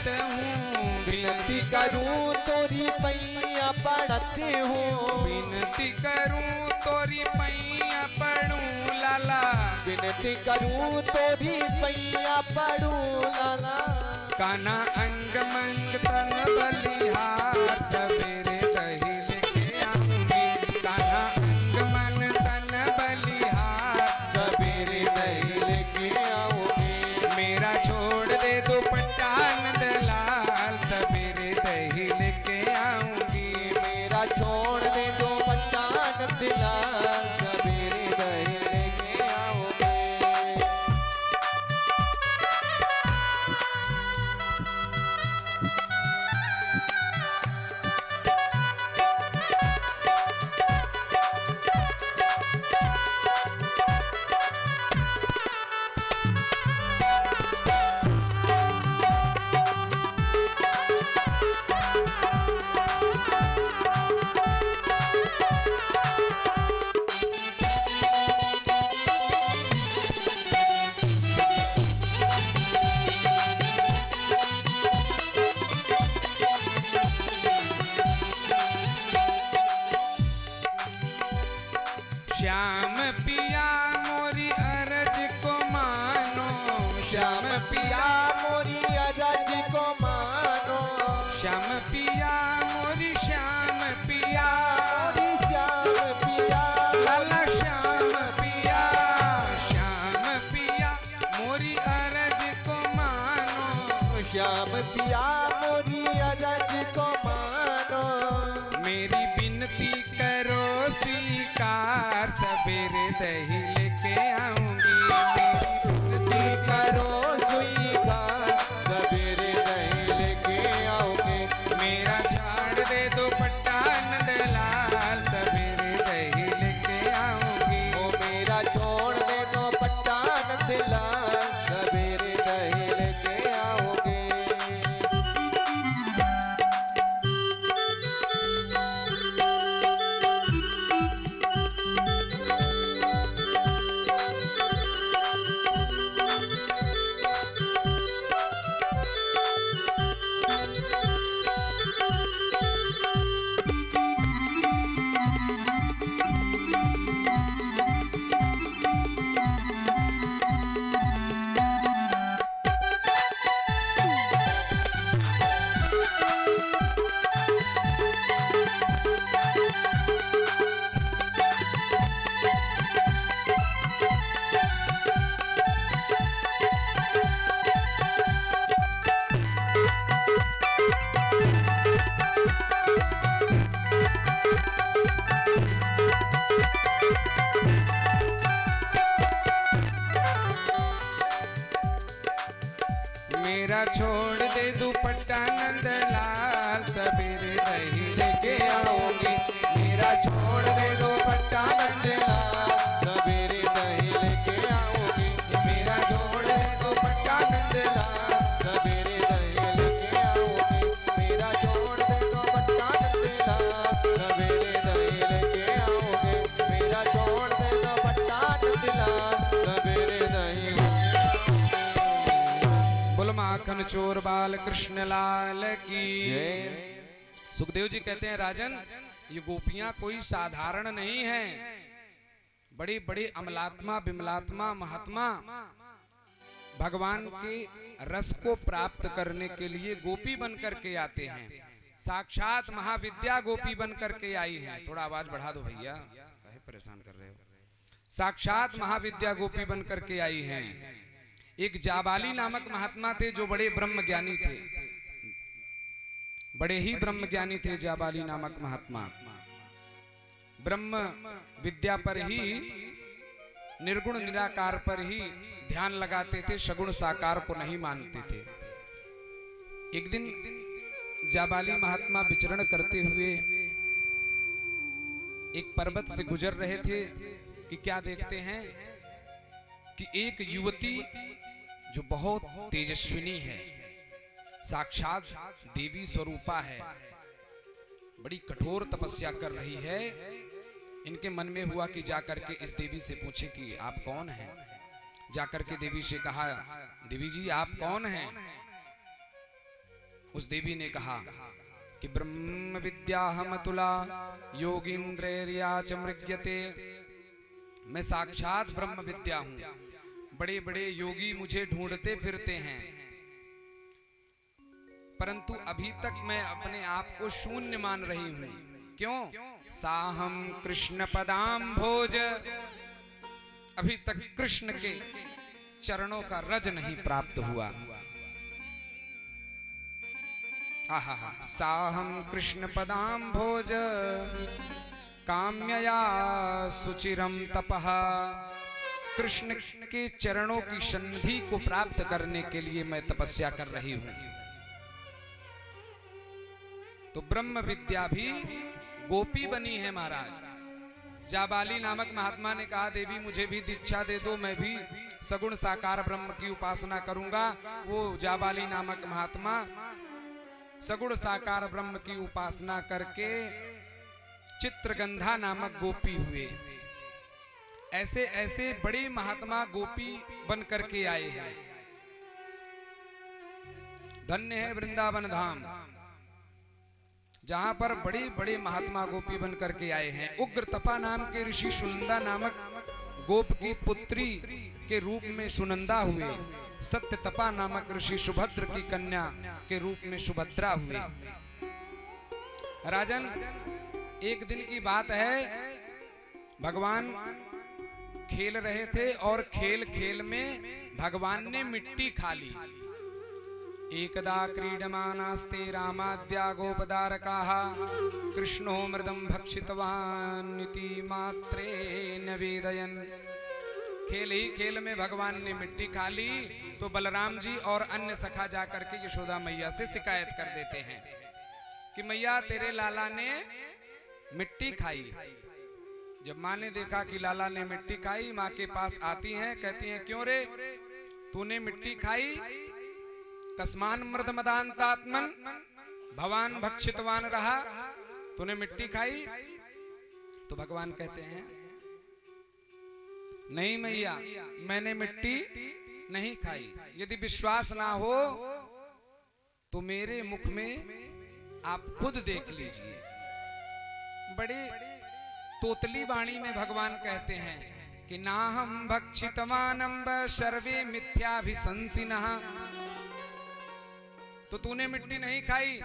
हूँ, विनती करूं तोरी पैया पड़त हूँ, विनती करूँ तोरी पैया पड़ूं लाला, विनती करूं तोरी पैया पड़ूं लाला। कान्हा अंग मंग तन बलिहार सवेरे दही लेके आऊंगी, कान्हा अंग मन तन बलिहार सवेरे दही लेके आऊंगी, मेरा छोड़ दे दुपट्टा नंदलाल सवेरे दही लेके आऊंगी, मेरा छोड़ दे दो पट्टान दिलाल सवेरे दही लेके आऊंगी। श्याम पिया मोरी अरज को मानो, श्याम पिया मोरी अरज को मानो, श्याम पिया मोरी श्याम पिया, मोरी श्याम पिया, लाला श्याम पिया, श्याम पिया मोरी अरज को मानो, श्याम पिया मोरी अरज को मानो, मेरी विनती करो स्वीकार सवेरे दही लेके आऊंगी, मेरी विनती करो स्वीकार सवेरे दही लेके आओगे, मेरा झाड़ दे दुपट्टा नंदलाल सवेरे दही लेके आऊंगी, ओ मेरा छोड़ दे दो पट्टान दिलाल सवेरे दही लेके आओगे। मेरा छोड़ दे दुपट्टा नंदलाल सवेरे दही लेके आऊंगी, मेरा छोड़ दे दुपट्टा नंदलाल सवेरे दही लेके आओगे, मेरा छोड़ दे दुपट्टा नंदलाल सवेरे दही लेके आओगे, मेरा छोड़ दे दो पट्टान दिलाल सवेरे दही लेके आओगे, मेरा छोड़ दे दो पट्टान दिलाल सवेरे दही लेके बोल माखन चोर बाल कृष्ण लाल की जय। सुखदेव जी कहते हैं राजन ये गोपियां कोई साधारण नहीं है, बड़ी बड़ी अमलात्मा विमलात्मा महात्मा भगवान के रस को प्राप्त करने के लिए गोपी बन करके आते हैं, साक्षात महाविद्या गोपी बन करके आई हैं। थोड़ा आवाज बढ़ा दो भैया, काहे परेशान कर रहे हो। साक्षात महाविद्या गोपी बन करके आई हैं। एक जाबाली नामक महात्मा थे जो बड़े ब्रह्म ज्ञानी थे, बड़े ही ब्रह्म ज्ञानी थे जाबाली नामक महात्मा। ब्रह्म विद्या पर ही, निर्गुण निराकार पर ही ध्यान लगाते थे, सगुण साकार को नहीं मानते थे। एक दिन जाबाली महात्मा विचरण करते हुए एक पर्वत से गुजर रहे थे कि क्या देखते हैं कि एक युवती जो बहुत तेजस्विनी है, साक्षात देवी स्वरूपा है, बड़ी कठोर तपस्या कर रही है। इनके मन में हुआ कि जाकर के इस देवी से पूछे कि आप कौन हैं। जाकर के देवी से कहा, देवी जी आप कौन हैं। उस देवी ने कहा कि ब्रह्म विद्याहमतुला योगींद्रैर्या च मृग्यते, मैं साक्षात ब्रह्म विद्या हूं, बड़े बड़े योगी मुझे ढूंढते फिरते हैं, परंतु अभी तक मैं अपने आप को शून्य मान रही हूं। क्यों? साहम कृष्ण पदाम भोज, अभी तक कृष्ण के चरणों का रज नहीं प्राप्त हुआ। आहा, साहम कृष्ण पदाम भोज काम्यया सुचिरम तपः, कृष्ण के चरणों की सन्निधि को प्राप्त करने के लिए मैं तपस्या कर रही हूं। तो ब्रह्म विद्या भी गोपी बनी है महाराज। जाबाली नामक महात्मा ने कहा देवी मुझे भी दीक्षा दे दो, मैं भी सगुण साकार ब्रह्म की उपासना करूंगा। वो जाबाली नामक महात्मा सगुण साकार ब्रह्म की उपासना करके चित्रगंधा नामक गोपी हुए। ऐसे ऐसे बड़े महात्मा गोपी बन करके आए हैं। धन्य है वृंदावन धाम, जहां पर बड़े बड़े महात्मा गोपी बन करके आए हैं। उग्र तपा नाम के ऋषि सुनंदा नामक गोप की पुत्री के रूप में सुनंदा हुए। सत्य तपा नामक ऋषि सुभद्र की कन्या के रूप में सुभद्रा हुए। राजन, एक दिन की बात है, भगवान खेल रहे थे और खेल खेल में भगवान ने मिट्टी खा ली। एकदा क्रीडमानास्ते रामाद्या गोपदारकाः कृष्णो मृदं भक्षितवान् इति मात्रे नवेदयन्। खेल ही खेल में भगवान ने मिट्टी खा ली तो बलराम जी और अन्य सखा जाकर के यशोदा मैया से शिकायत कर देते हैं कि मैया तेरे लाला ने मिट्टी खाई। जब माँ ने देखा कि लाला ने मिट्टी खाई, माँ के पास आती हैं, कहती हैं क्यों रे तूने मिट्टी खाई? कस्मान मृद मदांतात्मन भवान भक्षितवान रहा, तूने मिट्टी खाई? तो भगवान कहते हैं नहीं मैया, मैंने मिट्टी नहीं खाई। यदि विश्वास ना हो तो मेरे मुख में आप खुद देख लीजिए। बड़े तोतली वाणी में भगवान कहते हैं कि नाहम भक्षितवानंब सर्वे मिथ्याभिशंसिनः। तो तूने मिट्टी नहीं खाई,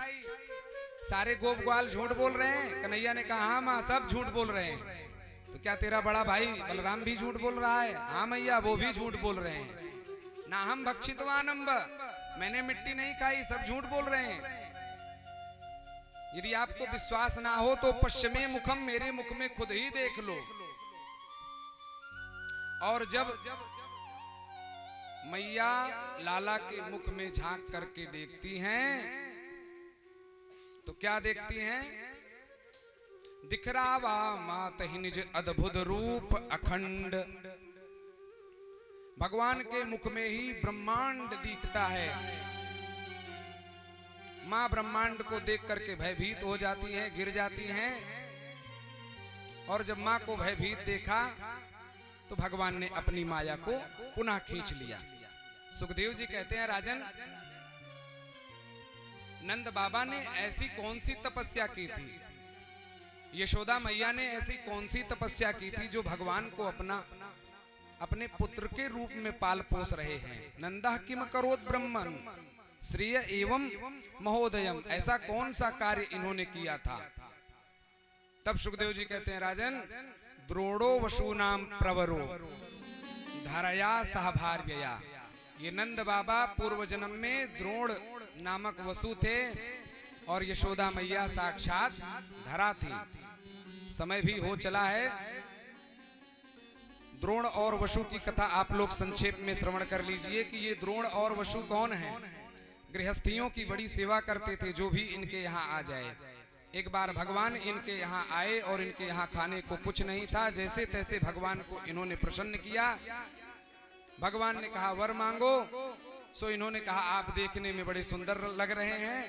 सारे गोप ग्वाल झूठ बोल रहे हैं। कन्हैया ने कहा हाँ माँ, सब झूठ बोल रहे हैं। तो क्या तेरा बड़ा भाई बलराम भी झूठ बोल रहा है? हाँ मैया, वो भी झूठ बोल रहे हैं। ना हम भक्षितवानंब, मैंने मिट्टी नहीं खाई, सब झूठ बोल रहे हैं। यदि आपको विश्वास ना हो तो पश्चिमे मुखम, मेरे मुख में खुद ही देख लो। और जब मैया लाला के मुख में झांक करके देखती हैं तो क्या देखती हैं? दिखरावा मात ही निज अद्भुत रूप अखंड। भगवान के मुख में ही ब्रह्मांड दिखता है। मां ब्रह्मांड को देख करके भयभीत हो जाती हैं, गिर जाती हैं। और जब मां को भयभीत देखा तो भगवान ने अपनी माया को पुनः खींच लिया। सुखदेव जी कहते हैं राजन, नंद बाबा ने ऐसी कौन सी तपस्या की थी, यशोदा मैया ने ऐसी कौन सी तपस्या की थी जो भगवान को अपने पुत्र के रूप में पाल पोस रहे हैं। नंदा किम करोत ब्रह्मन श्रेय एवं महोदयम, ऐसा कौन सा कार्य इन्होंने किया था? तब सुखदेव जी कहते हैं राजन, द्रोणो वसूनाम प्रवरो धरया सहभार्यया। ये नंद बाबा पूर्व जन्म में द्रोण नामक वसु थे और यशोदा मैया साक्षात धरा थी। समय भी हो चला है। द्रोण और वसु की कथा आप लोग संक्षेप में श्रवण कर लीजिए कि ये द्रोण और वसु कौन हैं। गृहस्थियों की बड़ी सेवा करते थे, जो भी इनके यहाँ आ जाए। एक बार भगवान इनके यहाँ आए और इनके यहाँ खाने को कुछ नहीं था। जैसे तैसे भगवान को इन्होंने प्रसन्न किया। भगवान ने कहा वर मांगो। सो इन्होंने कहा आप देखने में बड़े सुंदर लग रहे हैं,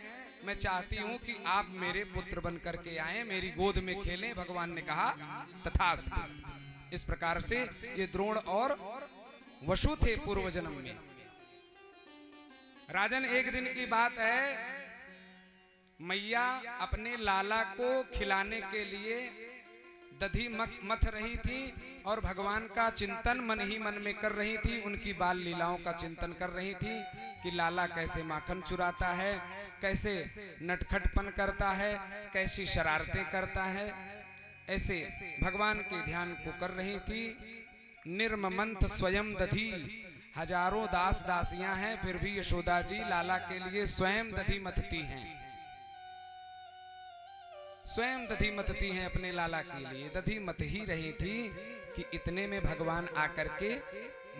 मैं चाहती हूं कि आप मेरे पुत्र बन करके आए, मेरी गोद में खेलें। भगवान ने कहा तथास्तु। इस प्रकार से ये द्रोण और वसु थे पूर्व जन्म में। राजन, एक दिन की बात है, मैया अपने लाला को खिलाने के लिए दधी मथ रही थी और भगवान का चिंतन मन ही मन में कर रही थी। उनकी बाल लीलाओं का चिंतन कर रही थी कि लाला कैसे माखन चुराता है, कैसे नटखटपन करता है, कैसी शरारतें करता है। ऐसे भगवान के ध्यान को कर रही थी। निर्ममंथ स्वयं दधी, हजारों दास दासियां हैं, फिर भी यशोदा जी लाला के लिए स्वयं दधी मथती हैं, स्वयं दधी मतती हैं अपने लाला के लिए। दधी मत ही रही थी कि इतने में भगवान आकर के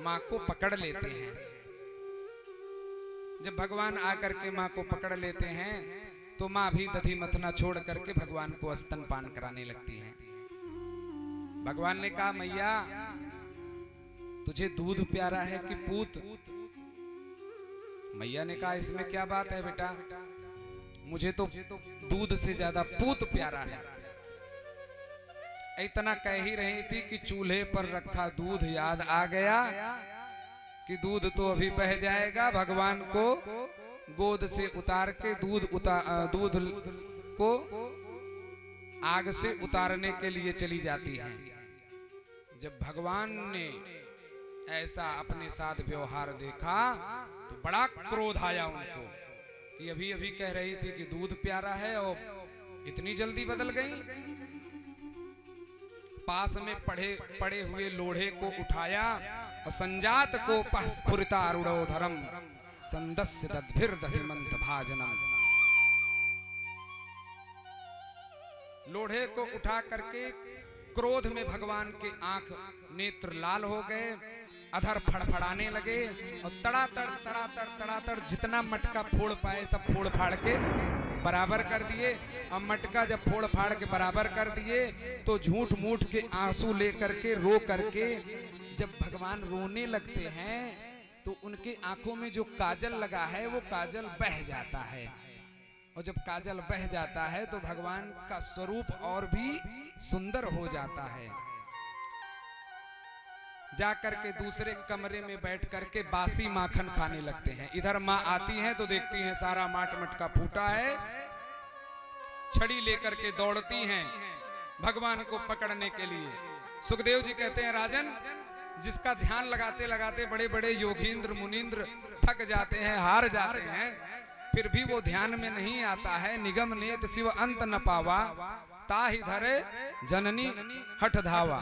माँ को पकड़ लेते हैं। जब भगवान आकर के माँ को पकड़ लेते हैं तो माँ भी दधी मथना छोड़ करके भगवान को स्तनपान कराने लगती हैं। भगवान ने कहा, मैया तुझे दूध प्यारा है कि पूत? मैया ने कहा, इसमें क्या बात है बेटा, मुझे तो दूध से ज्यादा पूत प्यारा है। इतना कह ही रही थी कि चूल्हे पर रखा दूध याद आ गया कि दूध तो अभी बह जाएगा। भगवान को गोद से उतार के दूध को आग से उतारने के लिए चली जाती है। जब भगवान ने ऐसा अपने साथ व्यवहार देखा तो बड़ा क्रोध आया उनको कि अभी अभी कह रही थी कि दूध प्यारा है और इतनी जल्दी बदल गई। पास में पड़े हुए लोढ़े को उठाया और संजात को स्फुरिता रूढ़ोधरम संदस्य दद्भिर दधिमंत भाजनम। लोढ़े को उठा करके क्रोध में भगवान के आंख नेत्र लाल हो गए, अधर फड़फड़ाने लगे और तड़ातड़ जितना मटका फोड़ पाए सब फोड़ फाड़ के बराबर कर दिए। और मटका जब फोड़ फाड़ के बराबर कर दिए तो झूठ मूठ के आंसू लेकर के रो करके जब भगवान रोने लगते हैं तो उनके आंखों में जो काजल लगा है वो काजल बह जाता है। और जब काजल बह जाता है तो भगवान का स्वरूप और भी सुंदर हो जाता है। जाकर के दूसरे कमरे में बैठ करके बासी माखन खाने लगते हैं। इधर माँ आती हैं तो देखती हैं सारा माट मटका फूटा है, छड़ी लेकर के दौड़ती हैं भगवान को पकड़ने के लिए। सुखदेव जी कहते हैं, राजन, जिसका ध्यान लगाते लगाते बड़े बड़े योगींद्र मुनींद्र थक जाते हैं, हार जाते हैं, फिर भी वो ध्यान में नहीं आता है। निगम नेत शिव अंत न पावा, ताहि धरे जननी हठ धावा।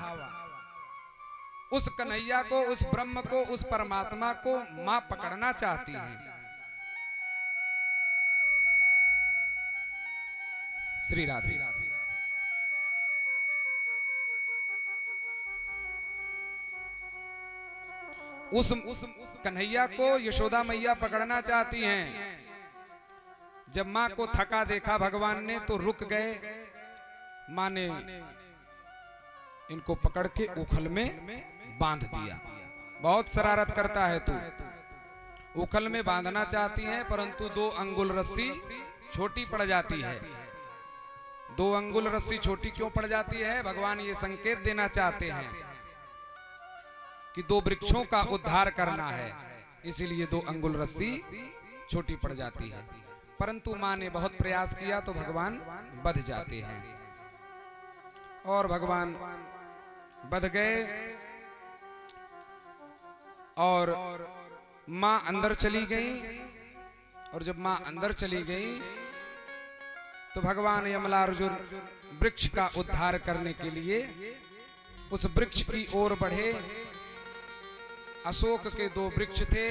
उस कन्हैया को, उस ब्रह्म को, उस परमात्मा को मां पकड़ना चाहती है। श्री राधे। उस कन्हैया को यशोदा मैया पकड़ना चाहती हैं। जब मां को थका देखा भगवान ने तो रुक गए। मां ने इनको पकड़ के उखल में बांध दिया। बहुत शरारत करता है तू। उखल में बांधना चाहती हैं परंतु 2 अंगुल रस्सी छोटी पड़ जाती है। 2 अंगुल रस्सी छोटी क्यों पड़ जाती है? भगवान ये संकेत देना चाहते हैं कि 2 वृक्षों का उद्धार करना है, इसीलिए 2 अंगुल रस्सी छोटी पड़ जाती है। परंतु मां ने बहुत प्रयास किया तो भगवान बध जाते हैं। और भगवान बध गए और मां अंदर चली गई। और जब मां अंदर चली गई तो भगवान यमलार्जुन वृक्ष का उद्धार करने के लिए उस वृक्ष की ओर बढ़े। अशोक के 2 वृक्ष थे।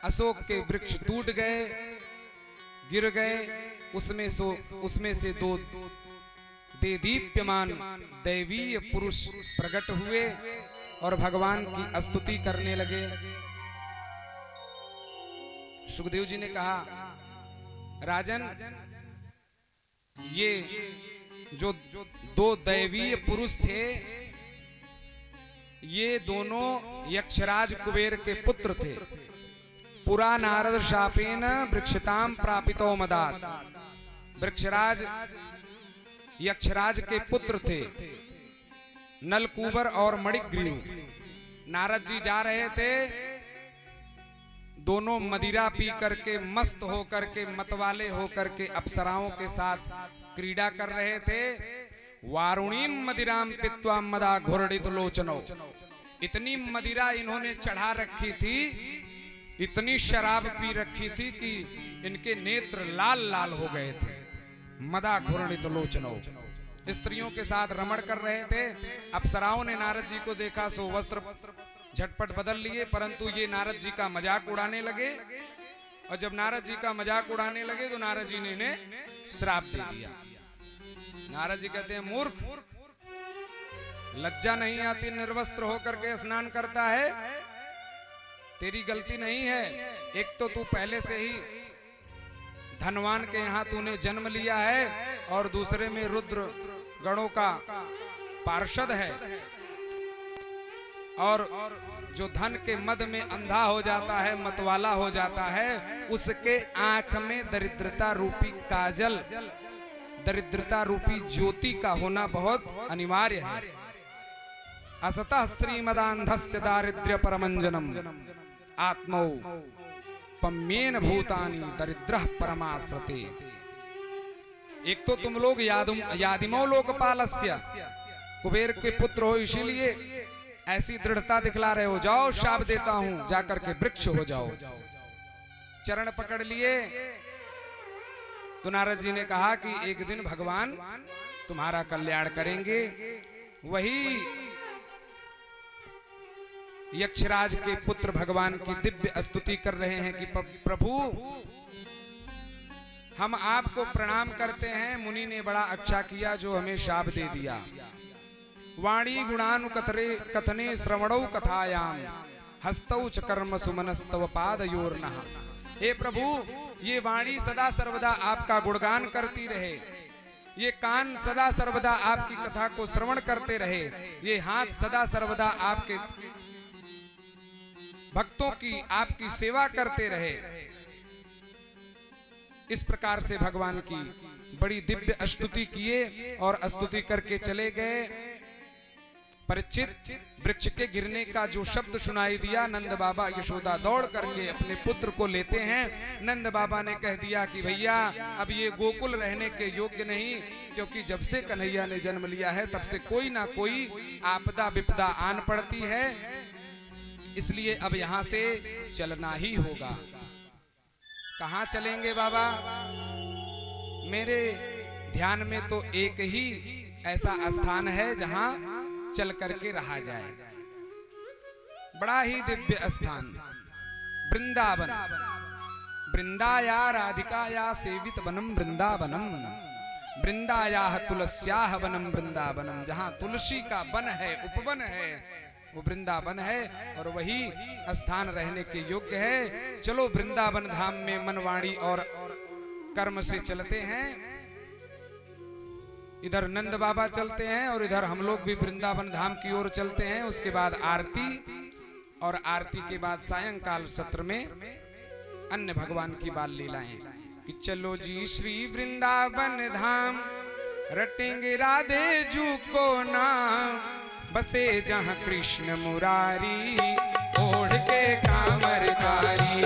अशोक के वृक्ष टूट गए, गिर गए। उसमें से 2 दीप्यमान दैवीय पुरुष प्रकट हुए और भगवान की स्तुति करने लगे। सुखदेव जी ने कहा, राजन, ये जो 2 दैवीय पुरुष थे ये दोनों यक्षराज कुबेर के पुत्र थे। पुरा नारद शापेन वृक्षताम प्रापितो मदात। वृक्षराज यक्षराज के पुत्र थे, नलकूबर और मणिग्रीव। नारद जी जा रहे थे, दोनों मदिरा पी करके मस्त हो करके मतवाले हो करके अप्सराओं के साथ क्रीड़ा कर रहे थे। वारुणीम मदिराम पित्वा मदा घोरडित लोचनो, इतनी मदिरा इन्होंने चढ़ा रखी थी, इतनी शराब पी रखी थी कि इनके नेत्र लाल लाल हो गए थे। मदा घोरडित लोचनो, स्त्रियों के साथ रमण कर रहे थे। अप्सराओं ने नारद जी को देखा सो वस्त्र झटपट बदल लिए, परंतु ये नारद जी का मजाक उड़ाने लगे। और जब नारद जी का मजाक उड़ाने लगे तो नारद जी ने इन्हें श्राप दे दिया। नारद जी कहते हैं, मूर्ख, लज्जा नहीं आती, निर्वस्त्र होकर के स्नान करता है? तेरी गलती नहीं है। एक तो तू पहले से ही धनवान के यहाँ तूने जन्म लिया है, और दूसरे में रुद्र गणों का पार्षद है, और जो धन के मद में अंधा हो जाता है, मतवाला हो जाता है, उसके आंख में दरिद्रता रूपी काजल, दरिद्रता रूपी ज्योति का होना बहुत अनिवार्य है। असतः श्रीमदांधस्य दारिद्र्य परमंजनम आत्मौ पम्येन भूतानि दरिद्रः परमाश्रते। एक तो तुम लोग यादिमो लोकपालस्य, कुबेर के पुत्र हो, इसीलिए ऐसी दृढ़ता दिखला रहे हो। जाओ, शाप देता हूं, जाकर के वृक्ष हो जाओ। चरण पकड़ लिए तो नारद जी ने कहा कि एक दिन भगवान तुम्हारा कल्याण करेंगे। वही यक्षराज के पुत्र भगवान की दिव्य स्तुति कर रहे हैं कि प्रभु हम आपको प्रणाम करते हैं, मुनि ने बड़ा अच्छा किया जो हमें शाप दे दिया। वाणी गुणानुकथरे कथने श्रवणौ कथायाम हस्तौ च कर्म सुमनस्तव पादयोर्नः। हे प्रभु, ये वाणी सदा सर्वदा आपका गुणगान करती रहे, ये कान सदा सर्वदा आपकी कथा को श्रवण करते रहे, ये हाथ सदा सर्वदा आपके भक्तों की आपकी सेवा करते रहे। इस प्रकार से भगवान की बड़ी दिव्य स्तुति किए और स्तुति करके चले गए। परीक्षित, वृक्ष के गिरने का जो शब्द सुनाई दिया, नंद बाबा यशोदा दौड़ करके अपने पुत्र को लेते हैं। नंद बाबा ने कह दिया कि भैया अब ये गोकुल रहने के योग्य नहीं, क्योंकि जब से कन्हैया ने जन्म लिया है तब से कोई ना कोई आपदा विपदा आन पड़ती है, इसलिए अब यहाँ से चलना ही होगा। कहाँ चलेंगे बाबा? मेरे ध्यान में तो एक ही ऐसा स्थान है जहां चल करके रहा जाए, बड़ा ही दिव्य स्थान, वृंदावन। वृंदाया राधिकाया सेवित वनम वृंदावनम, वृंदाया तुलस्याह वनम वृंदावनम। जहां तुलसी का वन है, उपवन है, वो वृंदावन है, और वही स्थान रहने के योग्य है। चलो वृंदावन धाम में मनवाणी और कर्म से चलते हैं। इधर नंद बाबा चलते हैं और इधर हम लोग भी वृंदावन धाम की ओर चलते हैं। उसके बाद आरती, और आरती के बाद सायंकाल सत्र में अन्य भगवान की बाल लीलाएं। कि चलो जी श्री वृंदावन धाम, रटेंगे राधे जू को नाम, बसे जहाँ कृष्ण मुरारी, ओढ़ के कामरकारी।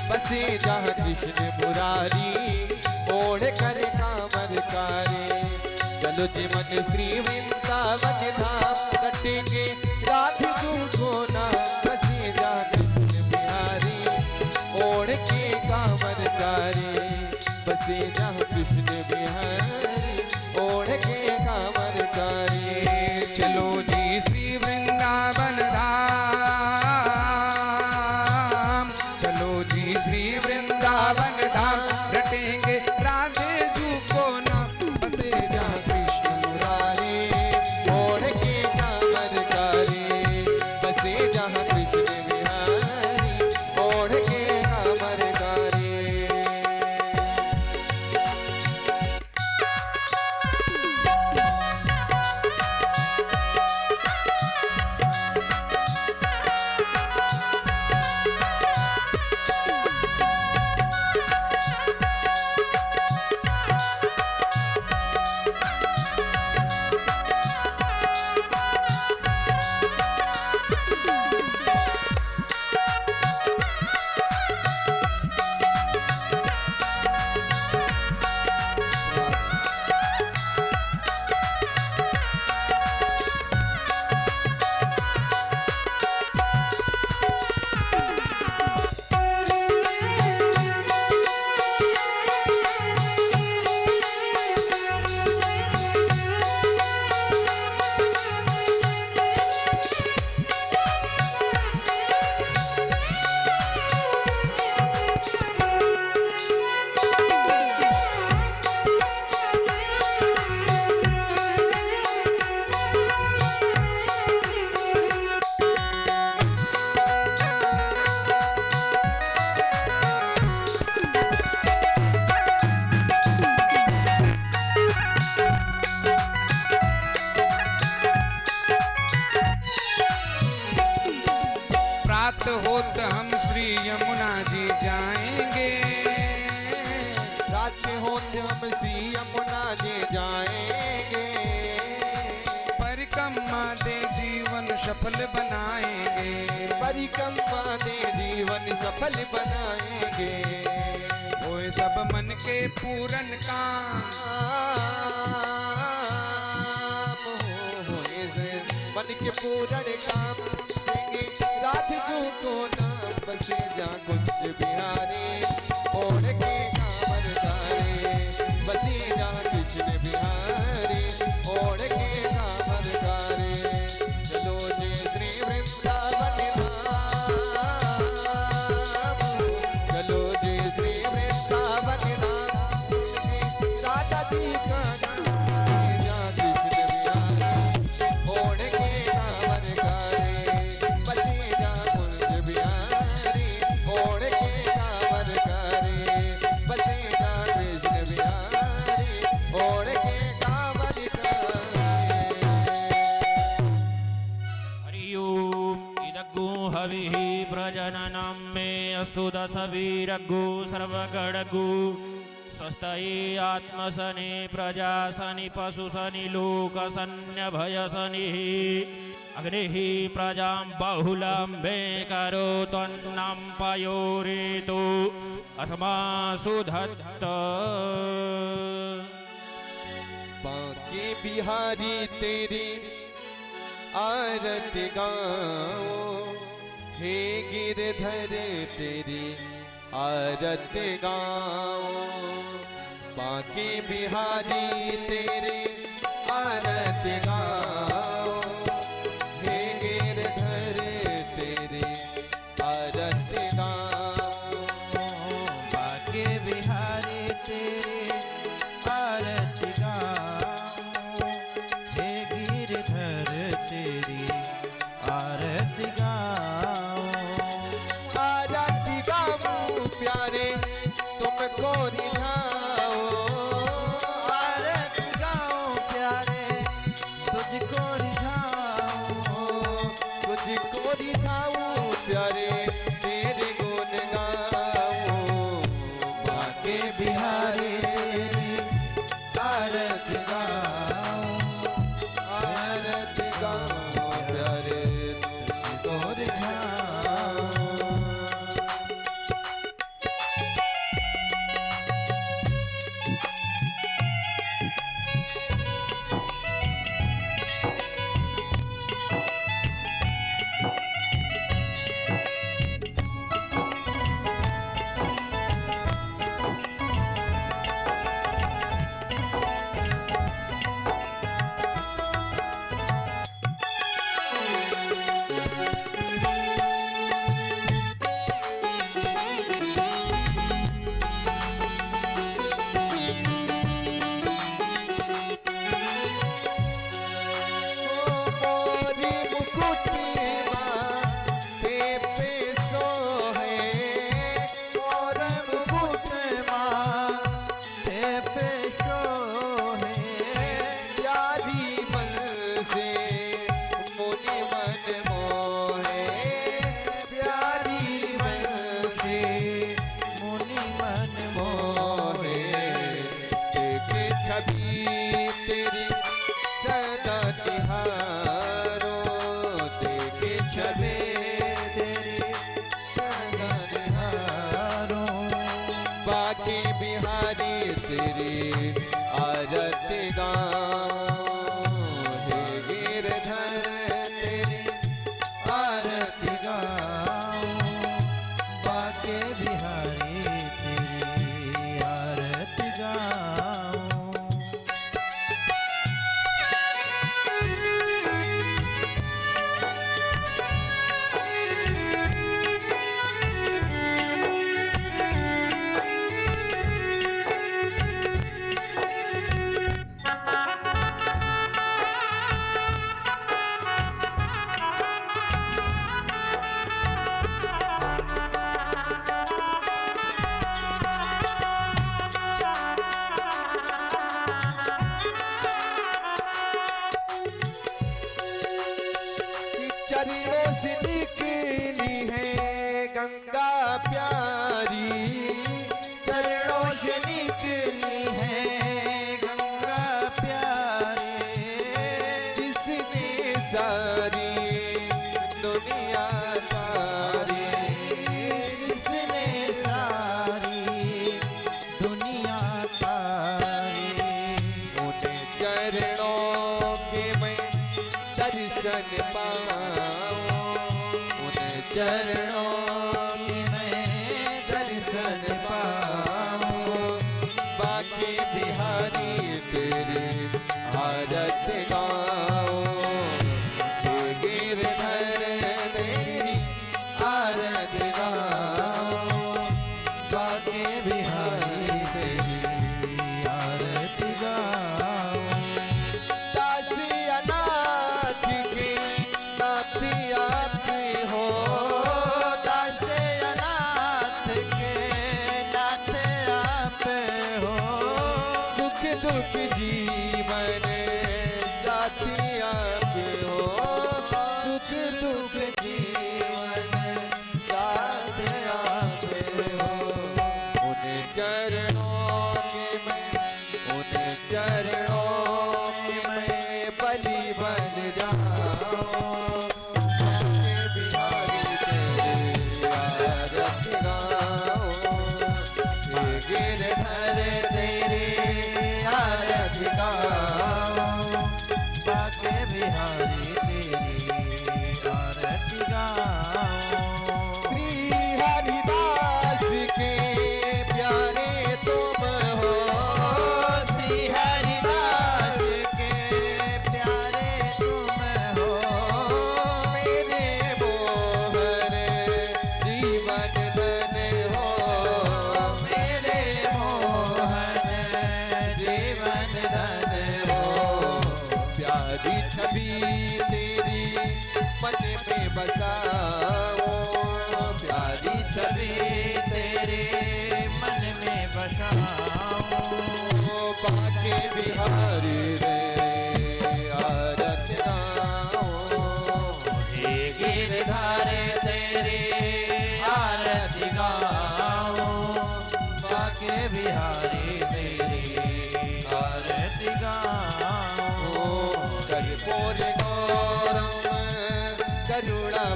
बसे जहाँ कृष्ण मुरारी, ओढ़ कर कामरकारी। चलो जी मन श्री वृंदावन धाम, रटेंगे राधे तुमको नाम, बसे जहाँ कृष्ण मुरारी, ओढ़ के कामरकारी। बसे जहाँ कृष्ण बिहारी, ओढ़ के कामरकारी। चलो जी श्री वृंदावन धाम, चलो जी श्री वृंदावन धाम, रटेंगे राधे जू को नाम, बसे जहाँ कृष्ण मुरारी, ओढ़ के कामरकारी। बसे जहाँ कृष्ण बिहारी, ओढ़ के कामरकारी। साथ होते हम श्री यमुना जी जाएंगे। परिक्रमा दे जीवन सफल बनाएंगे। परिक्रमा दे जीवन सफल बनाएंगे। होए सब मन के पूरन काम। होए मन के पूरन काम देंगे। रात को नाम बसे जा कुंज बिहारी। ओढ़ के कांवर तारे बसे जा कृष्ण बिहारी। ओढ़ के कांवर तारे चलो जी श्री वृंदावन धाम। चलो जी श्री वृंदावन धाम। राधा जी का नाम जा कृष्ण बिहारी। ओढ़ के कांवर तारे बसे जा कुंज बिहारी। ओढ़ के कांवर तारे बसे जा कृष्ण बिहारी। ओढ़ के कांवर तारे। हरि ओम इदग्गु हविः प्रजननं मे अस्तु दशवीरग्गु सर्वगणगु स्वस्तये आत्मसने प्रजासनि पशुसनि लोकसन्यभयसनिः अग्निः प्रजां बहुलं मे करोत्वन्नं पयोरेतु अस्मासु धत्त। बांके बिहारी तेरी आरती गाओ। हे गिरधर तेरी आरती गाओ। बांके बिहारी तेरी आरती गाओ। हे गिरधर तेरी आरती गाओ। बाके बिहारी तेरे आरती गाऊं। हे गिरधर तेरी आरती गाऊं। आरती गाऊं प्यारे तुमको रिझाओ। आरती गाऊं प्यारे तुझको रिझाऊं। तुझको रिझाऊं प्यारे तेरे गुण गाऊं। बाके बिहारी तेरी आरती गाऊं। आरती गाऊं प्यारे तुझको रिझाऊं। मोरी मुकुटिया ते पे सोहे। और मुकुट माँ ते पे सोहे। प्यारी मन से मुनि मन मोहे। प्यारी मन से मुनि मन मोहे। देखे छवि तेरी सदा तिहारो। देखे छवि तेरी सदा निहारो। बाके बिहारी तेरी आरती गाऊं। हे गिरधर तेरी आरती गाऊं। बाके बिहारी तेरी आरती गाऊं। दर्शन पाऊं उन चरणों की मैं दर्शन पाऊं बाके बिहारी तेरी आरत गाऊं हे गिरधर तेरी आरत गाऊं बाके बिहारी तेरी आरत गाऊं दासी अनाथ की नाती आप हो दासे अनाथ के नाथ आप हो सुख दुख जीवन साथी आप हो सुख दुख जीवन साथ आप हो उन चरणों के मैं उन चरणों के मैं बलि बन जाऊं बाके बिहारी तेरी आरत गाऊं हे गिरधर तेरी आरत गाऊं बाके बिहारी तेरी आरत गाऊं श्री हरिदास के प्यारे तुम हो श्री हरिदास के प्यारे तुम हो मेरे मोहन जीवन धन हो मेरे मोहन जीवन धन हो प्यारी छवि तेरी मन में बसाओ प्यारी छवि तेरे मन में बसाऊं बाके बिहारी रे आरत गाऊं हे गिरधर तेरे आरत गाऊं बाके बिहारी तेरी आरत गाऊं कर्पूर गौरम करुणा